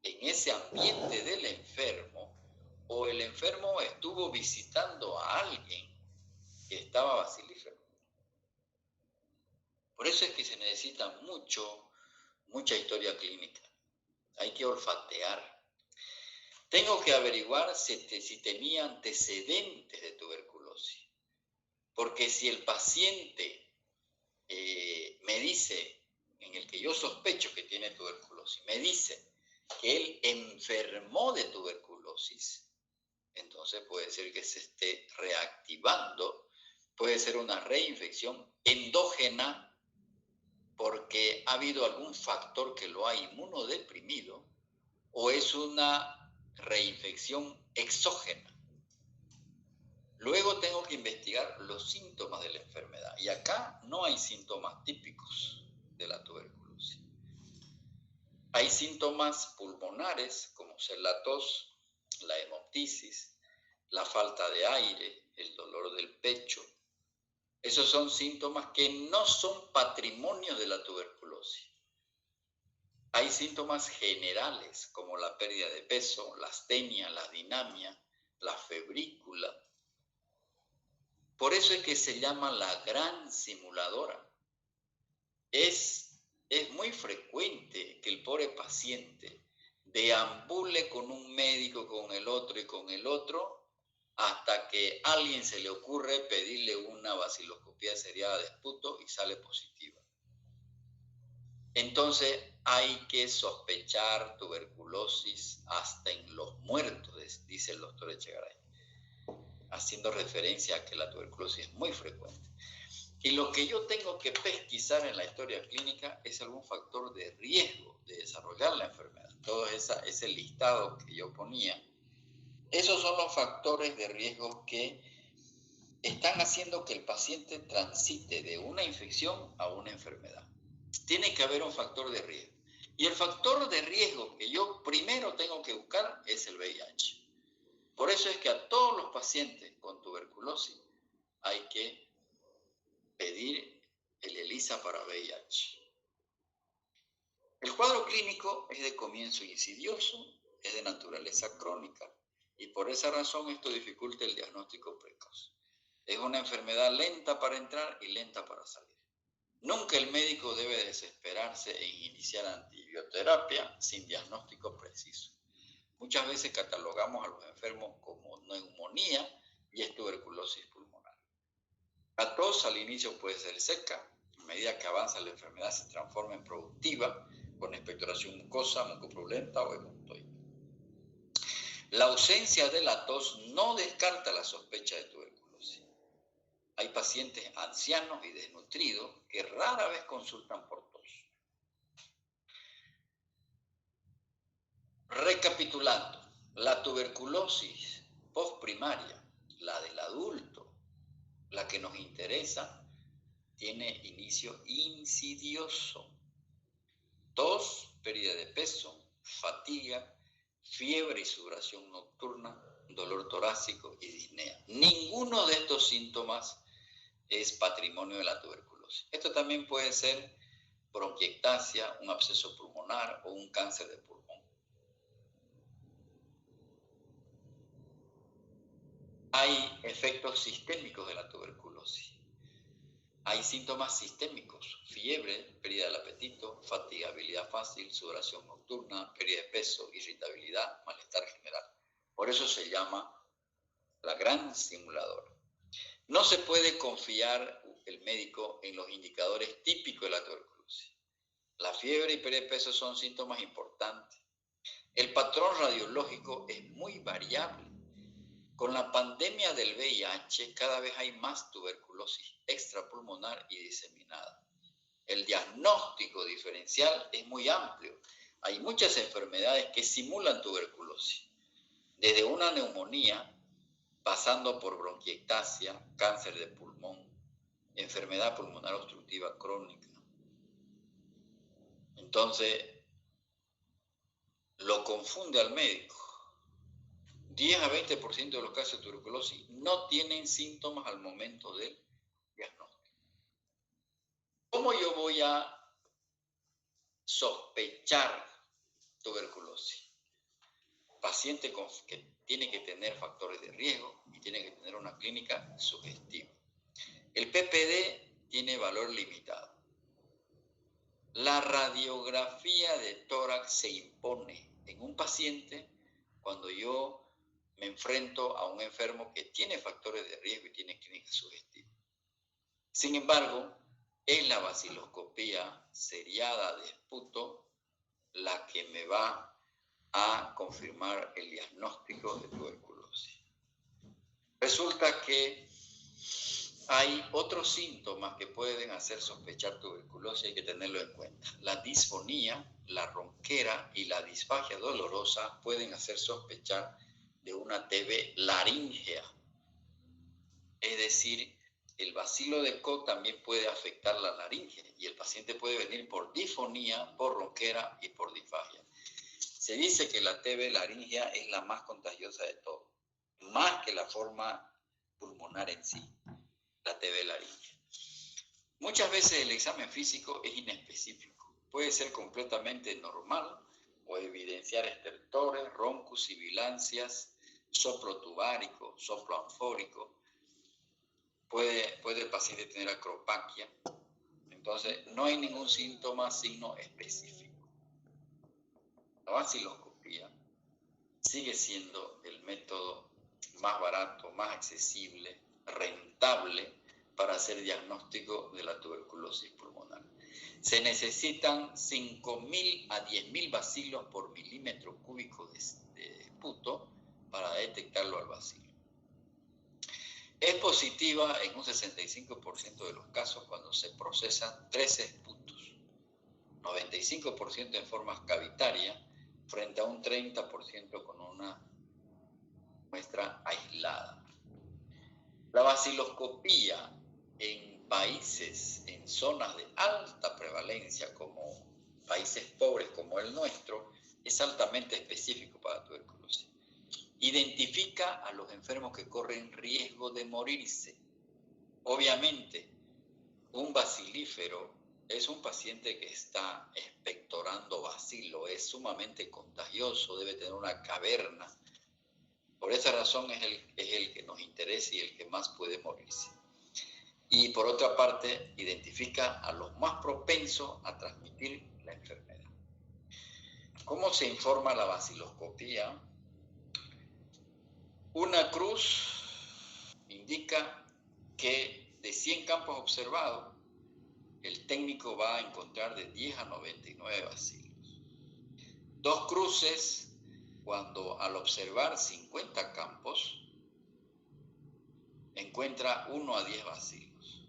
en ese ambiente del enfermo, o el enfermo estuvo visitando a alguien que estaba bacilífero. Por eso es que se necesita mucha historia clínica. Hay que olfatear. Tengo que averiguar si tenía antecedentes de tuberculosis. Porque si el paciente me dice, en el que yo sospecho que tiene tuberculosis, me dice que él enfermó de tuberculosis, entonces puede ser que se esté reactivando, puede ser una reinfección endógena, porque ha habido algún factor que lo ha inmunodeprimido, o es una reinfección exógena. Luego tengo que investigar los síntomas de la enfermedad. Y acá no hay síntomas típicos de la tuberculosis. Hay síntomas pulmonares, como ser la tos, la hemoptisis, la falta de aire, el dolor del pecho. Esos son síntomas que no son patrimonio de la tuberculosis. Hay síntomas generales, como la pérdida de peso, la astenia, la dinamia, la febrícula. Por eso es que se llama la gran simuladora. Es muy frecuente que el pobre paciente deambule con un médico, con el otro y con el otro, hasta que a alguien se le ocurre pedirle una baciloscopía seriada de esputo y sale positiva. Entonces hay que sospechar tuberculosis hasta en los muertos, dice el doctor Echegaray, haciendo referencia a que la tuberculosis es muy frecuente. Y lo que yo tengo que pesquisar en la historia clínica es algún factor de riesgo de desarrollar la enfermedad. Todo ese listado que yo ponía, esos son los factores de riesgo que están haciendo que el paciente transite de una infección a una enfermedad. Tiene que haber un factor de riesgo. Y el factor de riesgo que yo primero tengo que buscar es el VIH. Por eso es que a todos los pacientes con tuberculosis hay que pedir el ELISA para VIH. El cuadro clínico es de comienzo insidioso, es de naturaleza crónica, y por esa razón esto dificulta el diagnóstico precoz. Es una enfermedad lenta para entrar y lenta para salir. Nunca el médico debe desesperarse en iniciar antibioterapia sin diagnóstico preciso. Muchas veces catalogamos a los enfermos como neumonía y es tuberculosis pulmonar. La tos al inicio puede ser seca, a medida que avanza la enfermedad se transforma en productiva, con expectoración mucosa, mucopurulenta o hemoptoide. La ausencia de la tos no descarta la sospecha de tuberculosis. Hay pacientes ancianos y desnutridos que rara vez consultan por tos. Recapitulando, la tuberculosis postprimaria, la del adulto, la que nos interesa, tiene inicio insidioso. Tos, pérdida de peso, fatiga, fiebre y sudoración nocturna, dolor torácico y disnea. Ninguno de estos síntomas es patrimonio de la tuberculosis. Esto también puede ser bronquiectasia, un absceso pulmonar o un cáncer de pulmón. hay efectos sistémicos de la tuberculosis. Hay síntomas sistémicos: fiebre, pérdida del apetito, fatigabilidad fácil, sudoración nocturna, pérdida de peso, irritabilidad, malestar general. Por eso se llama la gran simuladora. No se puede confiar el médico en los indicadores típicos de la tuberculosis. La fiebre y pérdida de peso son síntomas importantes. El patrón radiológico es muy variable. Con la pandemia del VIH, cada vez hay más tuberculosis extrapulmonar y diseminada. El diagnóstico diferencial es muy amplio. Hay muchas enfermedades que simulan tuberculosis, desde una neumonía, pasando por bronquiectasia, cáncer de pulmón, enfermedad pulmonar obstructiva crónica. Entonces, lo confunde al médico. 10 a 20% de los casos de tuberculosis no tienen síntomas al momento del diagnóstico. ¿Cómo yo voy a sospechar tuberculosis? Paciente que tiene que tener factores de riesgo y tiene que tener una clínica sugestiva. El PPD tiene valor limitado. La radiografía de tórax se impone en un paciente cuando yo me enfrento a un enfermo que tiene factores de riesgo y tiene clínica sugestiva. Sin embargo, es la vaciloscopía seriada de esputo la que me va a confirmar el diagnóstico de tuberculosis. Resulta que hay otros síntomas que pueden hacer sospechar tuberculosis, hay que tenerlo en cuenta. La disfonía, la ronquera y la disfagia dolorosa pueden hacer sospechar de una TB laríngea. Es decir, el bacilo de Koch también puede afectar la laringe y el paciente puede venir por disfonía, por ronquera y por disfagia. Se dice que la TB laríngea es la más contagiosa de todo, más que la forma pulmonar en sí, la TB laríngea. Muchas veces el examen físico es inespecífico, puede ser completamente normal o evidenciar estertores, roncus, sibilancias, soplo tubárico, soplo anfórico. Puede el paciente tener acropaquia. Entonces, no hay ningún síntoma, signo específico. La vaciloscopía sigue siendo el método más barato, más accesible, rentable para hacer diagnóstico de la tuberculosis pulmonar. Se necesitan 5.000 a 10.000 bacilos por milímetro cúbico de esputo para detectarlo al bacilo. Es positiva en un 65% de los casos cuando se procesan 13 esputos, 95% en forma cavitaria, frente a un 30% con una muestra aislada. La vaciloscopía en países, en zonas de alta prevalencia, como países pobres como el nuestro, es altamente específico para tuberculosis. Identifica a los enfermos que corren riesgo de morirse. Obviamente, un bacilífero es un paciente que está expectorando bacilo, es sumamente contagioso, debe tener una caverna. Por esa razón es el que nos interesa y el que más puede morirse. Y por otra parte, identifica a los más propensos a transmitir la enfermedad. ¿Cómo se informa la vaciloscopía? Una cruz indica que de 100 campos observados, el técnico va a encontrar de 10 a 99 bacilos. Dos cruces, cuando al observar 50 campos, encuentra 1 a 10 bacilos.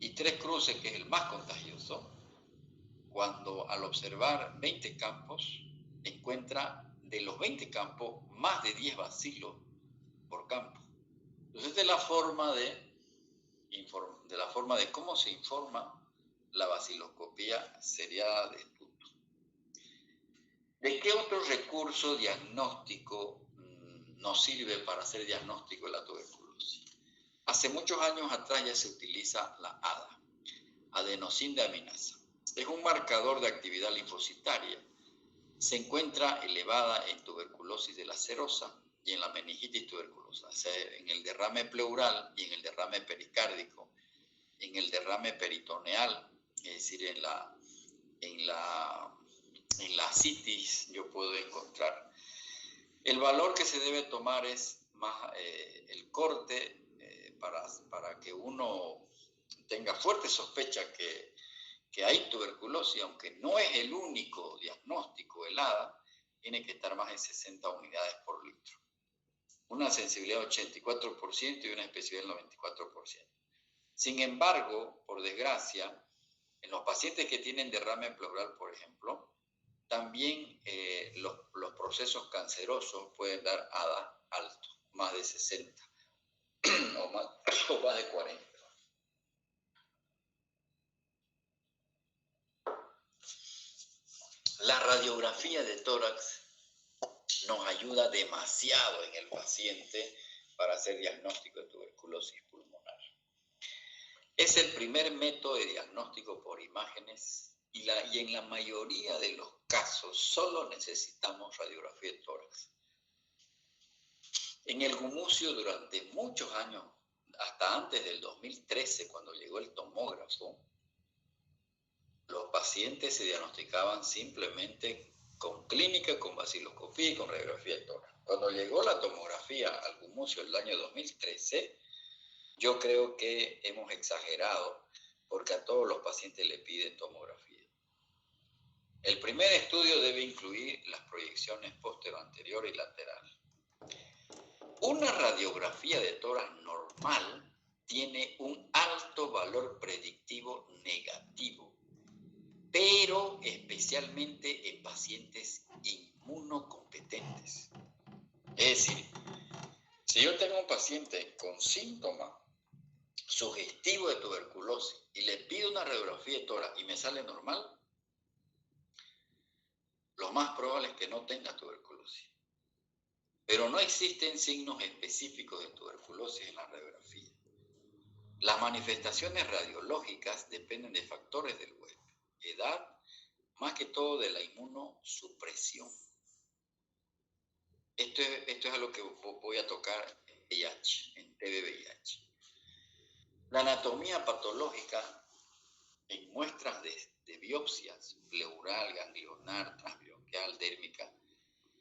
Y tres cruces, que es el más contagioso, cuando al observar 20 campos, encuentra de los 20 campos más de 10 bacilos por campo. Entonces, de la forma de cómo se informa la vaciloscopía seriada de esputo. ¿De qué otro recurso diagnóstico nos sirve para hacer diagnóstico de la tuberculosis? Hace muchos años atrás ya se utiliza la ADA, adenosindeaminasa. Es un marcador de actividad linfocitaria. Se encuentra elevada en tuberculosis de la serosa y en la meningitis tuberculosa, o sea, en el derrame pleural y en el derrame pericárdico, en el derrame peritoneal, es decir, en la ascitis yo puedo encontrar. El valor que se debe tomar es más el corte para que uno tenga fuerte sospecha que hay tuberculosis, aunque no es el único diagnóstico del ADA, tiene que estar más de 60 unidades por litro. Una sensibilidad del 84% y una especificidad del 94%. Sin embargo, por desgracia, en los pacientes que tienen derrame pleural, por ejemplo, también los procesos cancerosos pueden dar ADA alto, más de 60 o más de 40. La radiografía de tórax nos ayuda demasiado en el paciente para hacer diagnóstico de tuberculosis pulmonar. Es el primer método de diagnóstico por imágenes y en la mayoría de los casos solo necesitamos radiografía de tórax. En el gumucio durante muchos años, hasta antes del 2013, cuando llegó el tomógrafo, los pacientes se diagnosticaban simplemente con clínica, con vaciloscopía y con radiografía de tórax. Cuando llegó la tomografía al gumucio el año 2013, yo creo que hemos exagerado porque a todos los pacientes le piden tomografía. El primer estudio debe incluir las proyecciones postero-anterior y lateral. Una radiografía de tórax normal tiene un alto valor predictivo negativo, pero especialmente en pacientes inmunocompetentes. Es decir, si yo tengo un paciente con síntoma sugestivo de tuberculosis y le pido una radiografía de tórax y me sale normal, lo más probable es que no tenga tuberculosis. Pero no existen signos específicos de tuberculosis en la radiografía. Las manifestaciones radiológicas dependen de factores del huésped, edad, más que todo de la inmunosupresión. Esto es algo que voy a tocar en VIH, en TB-VIH. La anatomía patológica en muestras de biopsias, pleural, ganglionar, transbronquial, dérmica,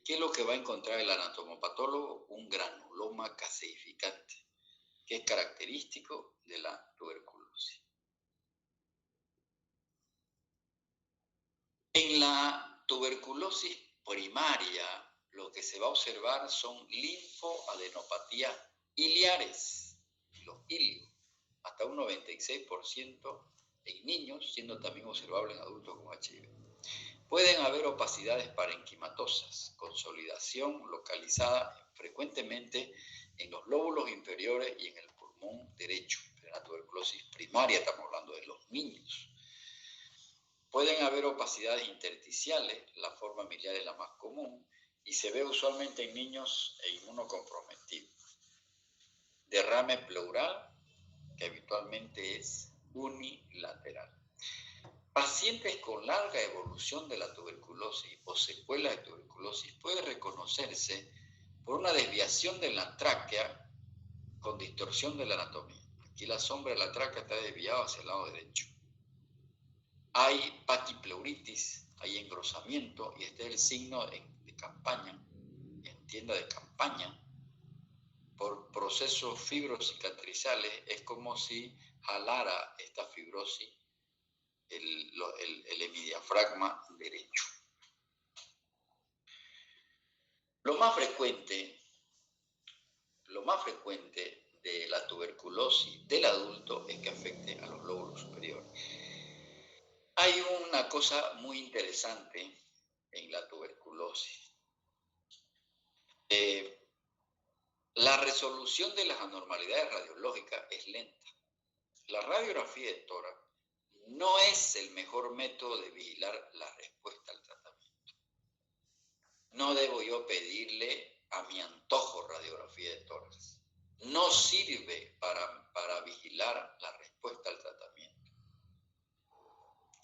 ¿qué es lo que va a encontrar el anatomopatólogo? Un granuloma caseificante, que es característico de la tuberculosis. En la tuberculosis primaria, lo que se va a observar son linfoadenopatías iliares, los ilios, hasta un 96% en niños, siendo también observable en adultos con HIV. Pueden haber opacidades parenquimatosas, consolidación localizada frecuentemente en los lóbulos inferiores y en el pulmón derecho. En la tuberculosis primaria estamos hablando de los niños. Pueden haber opacidades intersticiales, la forma miliar es la más común, y se ve usualmente en niños e inmunocomprometidos. Derrame pleural, que habitualmente es unilateral. Pacientes con larga evolución de la tuberculosis o secuelas de tuberculosis puede reconocerse por una desviación de la tráquea con distorsión de la anatomía. Aquí la sombra de la tráquea está desviada hacia el lado derecho. Hay paquipleuritis, hay engrosamiento, y este es el signo de campaña, en tienda de campaña. Por procesos fibrocicatrizales es como si jalara esta fibrosis el hemidiafragma derecho. Lo más frecuente de la tuberculosis del adulto es que afecte a los lóbulos superiores. Hay una cosa muy interesante en la tuberculosis. La resolución de las anormalidades radiológicas es lenta. La radiografía de tórax no es el mejor método de vigilar la respuesta al tratamiento. No debo yo pedirle a mi antojo radiografía de tórax. No sirve para vigilar la respuesta al tratamiento.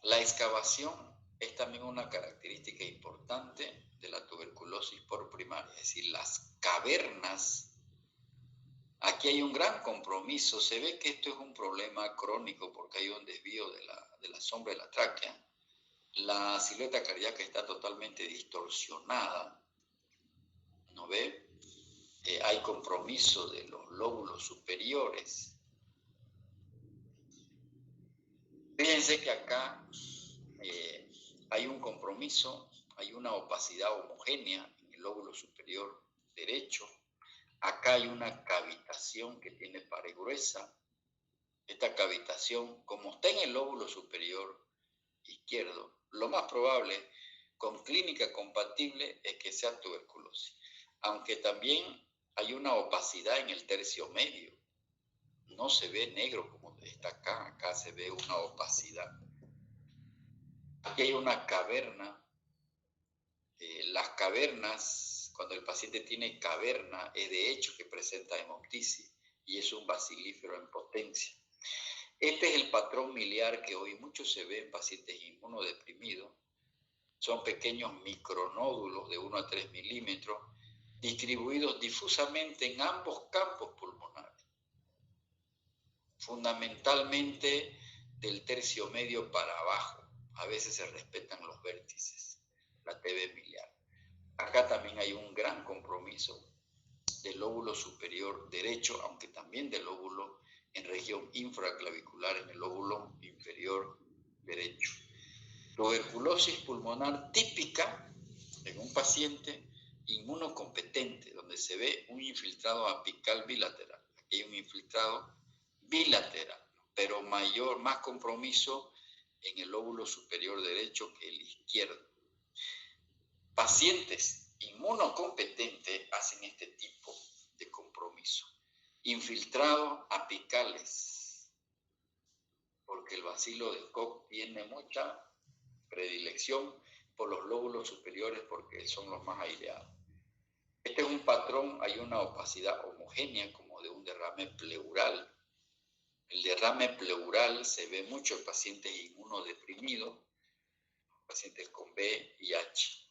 La excavación es también una característica importante de la tuberculosis por primaria, es decir, las cavernas. Aquí hay un gran compromiso. Se ve que esto es un problema crónico porque hay un desvío de la sombra de la tráquea. La silueta cardíaca está totalmente distorsionada. ¿No ve? Hay compromiso de los lóbulos superiores. Fíjense que acá hay un compromiso, hay una opacidad homogénea en el lóbulo superior derecho. Acá hay una cavitación que tiene pared gruesa. Esta cavitación, como está en el lóbulo superior izquierdo, lo más probable, con clínica compatible, es que sea tuberculosis. Aunque también hay una opacidad en el tercio medio. No se ve negro como está acá. Acá se ve una opacidad. Aquí hay una caverna. Las cavernas, cuando el paciente tiene caverna, es de hecho que presenta hemoptisis y es un bacilífero en potencia. Este es el patrón miliar que hoy mucho se ve en pacientes inmunodeprimidos. Son pequeños micronódulos de 1 a 3 milímetros distribuidos difusamente en ambos campos pulmonares, fundamentalmente del tercio medio para abajo. A veces se respetan los vértices, la TV miliar. Acá también hay un gran compromiso del lóbulo superior derecho, aunque también del lóbulo en región infraclavicular, en el lóbulo inferior derecho. Tuberculosis pulmonar típica en un paciente inmunocompetente, donde se ve un infiltrado apical bilateral. Aquí hay un infiltrado bilateral, pero más compromiso en el lóbulo superior derecho que el izquierdo. Pacientes inmunocompetentes hacen este tipo de compromiso. Infiltrados apicales, porque el bacilo de Koch tiene mucha predilección por los lóbulos superiores porque son los más aireados. Este es un patrón, hay una opacidad homogénea como de un derrame pleural. El derrame pleural se ve mucho en pacientes inmunodeprimidos, pacientes con VIH.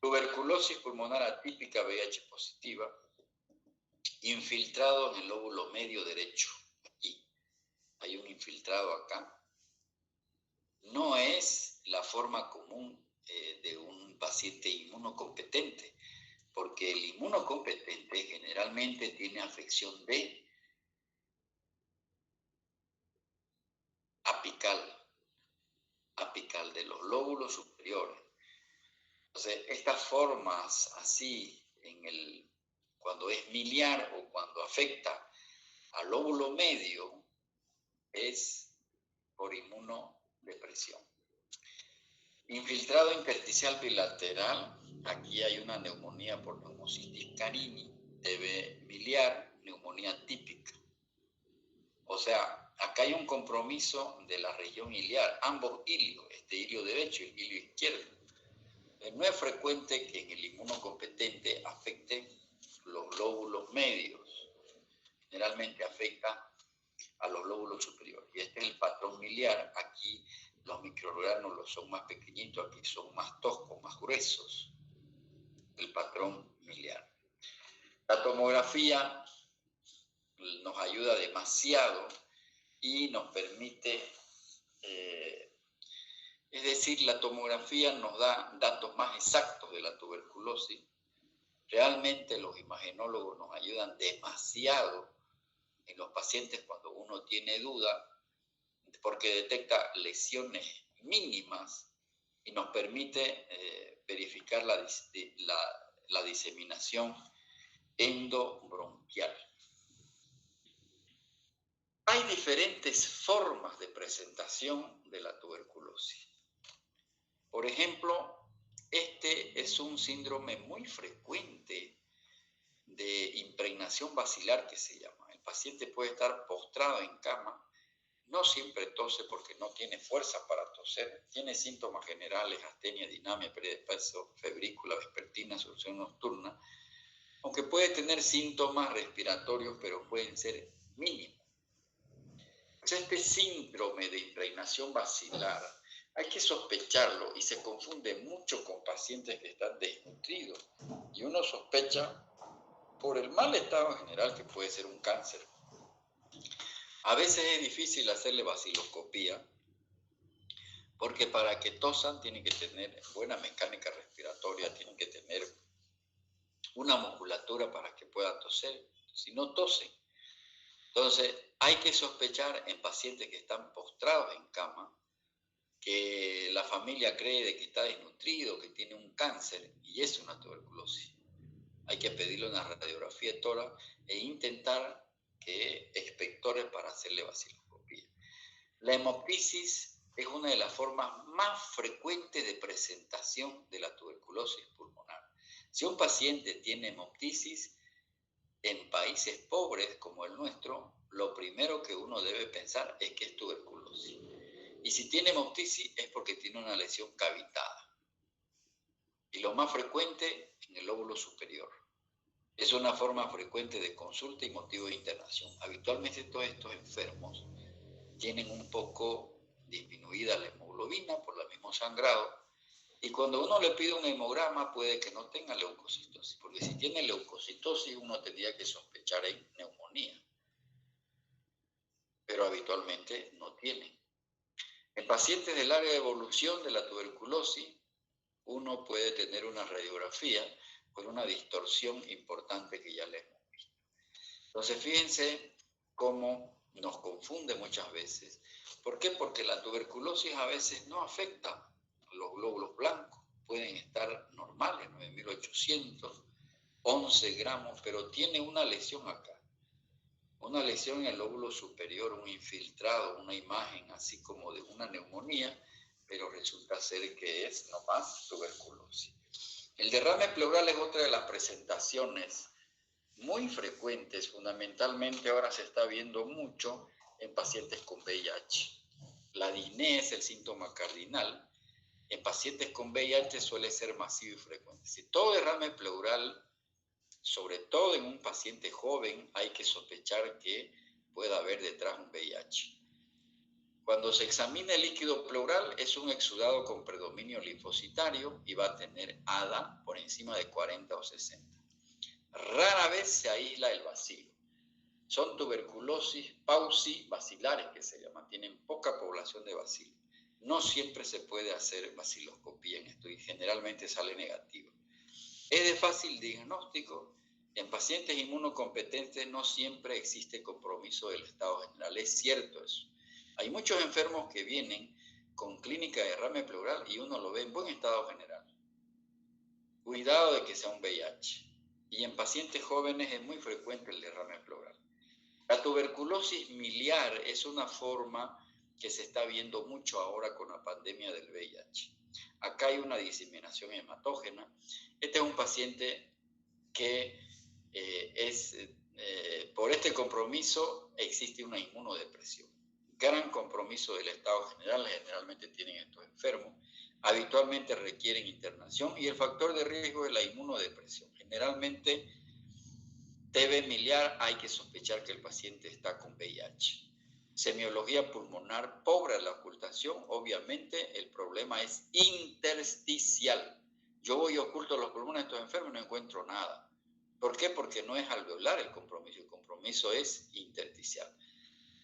Tuberculosis pulmonar atípica VIH positiva, infiltrado en el lóbulo medio derecho. Aquí hay un infiltrado acá. No es la forma común de un paciente inmunocompetente, porque el inmunocompetente generalmente tiene afección de apical de los lóbulos superiores. Entonces, estas formas así, cuando es miliar o cuando afecta al lóbulo medio, es por inmunodepresión. Infiltrado intersticial bilateral, aquí hay una neumonía por neumocistis carini, TB miliar, neumonía típica. O sea, acá hay un compromiso de la región iliar, ambos ilios, este ilio derecho y el ilio izquierdo. No es frecuente que en el inmunocompetente afecte los lóbulos medios, generalmente afecta a los lóbulos superiores. Y este es el patrón miliar. Aquí los microorgánulos son más pequeñitos, aquí son más toscos, más gruesos. El patrón miliar. La tomografía nos ayuda demasiado y nos permite, es decir, la tomografía nos da datos más exactos de la tuberculosis. Realmente los imagenólogos nos ayudan demasiado en los pacientes cuando uno tiene duda, porque detecta lesiones mínimas y nos permite verificar la diseminación endobronquial. Hay diferentes formas de presentación de la tuberculosis. Por ejemplo, este es un síndrome muy frecuente de impregnación basilar que se llama. El paciente puede estar postrado en cama, no siempre tose porque no tiene fuerza para toser, tiene síntomas generales, astenia, dinamia, pérdida de peso, febrícula, vespertina, solución nocturna, aunque puede tener síntomas respiratorios, pero pueden ser mínimos. Este síndrome de impregnación basilar Hay que sospecharlo y se confunde mucho con pacientes que están desnutridos. Y uno sospecha por el mal estado general que puede ser un cáncer. A veces es difícil hacerle vaciloscopía porque para que tosan tienen que tener buena mecánica respiratoria, tienen que tener una musculatura para que puedan toser, si no tosen. Entonces hay que sospechar en pacientes que están postrados en cama, que la familia cree de que está desnutrido, que tiene un cáncer y es una tuberculosis. Hay que pedirle una radiografía de tórax e intentar que expectore para hacerle vaciloscopía. La hemoptisis es una de las formas más frecuentes de presentación de la tuberculosis pulmonar. Si un paciente tiene hemoptisis en países pobres como el nuestro, lo primero que uno debe pensar es que es tuberculosis. Y si tiene hemoptisis es porque tiene una lesión cavitada. Y lo más frecuente en el lóbulo superior. Es una forma frecuente de consulta y motivo de internación. Habitualmente todos estos enfermos tienen un poco disminuida la hemoglobina por el mismo sangrado. Y cuando uno le pide un hemograma puede que no tenga leucocitosis, porque si tiene leucocitosis uno tendría que sospechar en neumonía. Pero habitualmente no tiene. En pacientes del área de evolución de la tuberculosis, uno puede tener una radiografía con una distorsión importante que ya le hemos visto. Entonces, fíjense cómo nos confunde muchas veces. ¿Por qué? Porque la tuberculosis a veces no afecta los glóbulos blancos. Pueden estar normales, 9.800, 11 gramos, pero tiene una lesión acá. Una lesión en el lóbulo superior, un infiltrado, una imagen así como de una neumonía, pero resulta ser que es nomás tuberculosis. El derrame pleural es otra de las presentaciones muy frecuentes, fundamentalmente ahora se está viendo mucho en pacientes con VIH. La disnea es el síntoma cardinal. En pacientes con VIH suele ser masivo y frecuente. Si todo derrame pleural, sobre todo en un paciente joven, hay que sospechar que pueda haber detrás un VIH. Cuando se examina el líquido pleural, es un exudado con predominio linfocitario y va a tener ADA por encima de 40 o 60. Rara vez se aísla el bacilo. Son tuberculosis paucibacilares que se llaman, tienen poca población de bacilo. No siempre se puede hacer vaciloscopía en esto y generalmente sale negativo. Es de fácil diagnóstico. En pacientes inmunocompetentes no siempre existe compromiso del estado general. Es cierto eso. Hay muchos enfermos que vienen con clínica de derrame pleural y uno lo ve en buen estado general. Cuidado de que sea un VIH. Y en pacientes jóvenes es muy frecuente el derrame pleural. La tuberculosis miliar es una forma que se está viendo mucho ahora con la pandemia del VIH. Acá hay una diseminación hematógena. Este es un paciente que por este compromiso existe una inmunodepresión. Gran compromiso del estado general, generalmente tienen estos enfermos. Habitualmente requieren internación y el factor de riesgo es la inmunodepresión. Generalmente TB miliar hay que sospechar que el paciente está con VIH. Semiología pulmonar pobre la ocultación, obviamente el problema es intersticial. Yo voy oculto los pulmones de estos enfermos y no encuentro nada. ¿Por qué? Porque no es alveolar el compromiso es intersticial.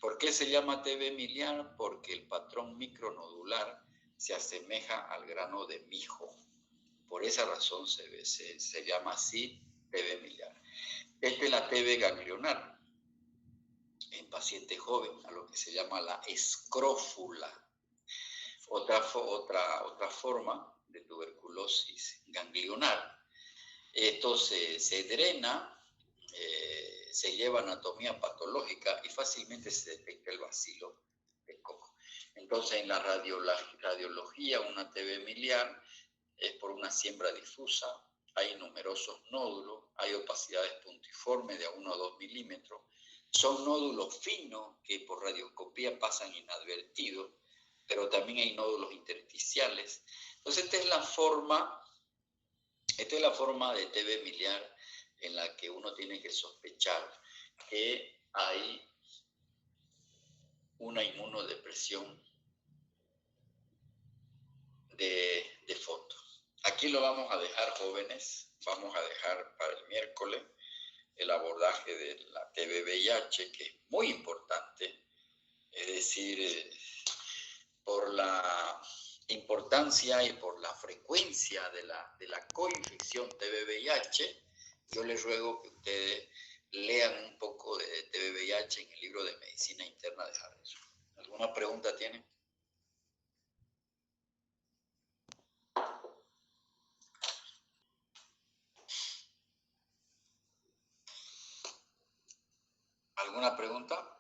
¿Por qué se llama TB miliar? Porque el patrón micronodular se asemeja al grano de mijo. Por esa razón se llama así TB miliar. Esta es la TB ganglionar en paciente joven, a lo que se llama la escrófula. Otra forma de tuberculosis ganglionar. Esto se drena, se lleva anatomía patológica y fácilmente se detecta el bacilo de coco. Entonces, en la radiología, una TB miliar es por una siembra difusa, hay numerosos nódulos, hay opacidades puntiformes de 1 o 2 milímetros, son nódulos finos que por radioscopía pasan inadvertidos, pero también hay nódulos intersticiales. Entonces, esta es la forma de TB miliar en la que uno tiene que sospechar que hay una inmunodepresión aquí lo vamos a dejar, jóvenes. Vamos a dejar para el miércoles el abordaje de la TB-VIH, que es muy importante. Es decir, por la importancia y por la frecuencia de la coinfección TB-VIH, yo les ruego que ustedes lean un poco de TB-VIH en el libro de Medicina Interna de Harrison. ¿Alguna pregunta tienen? ¿Alguna pregunta?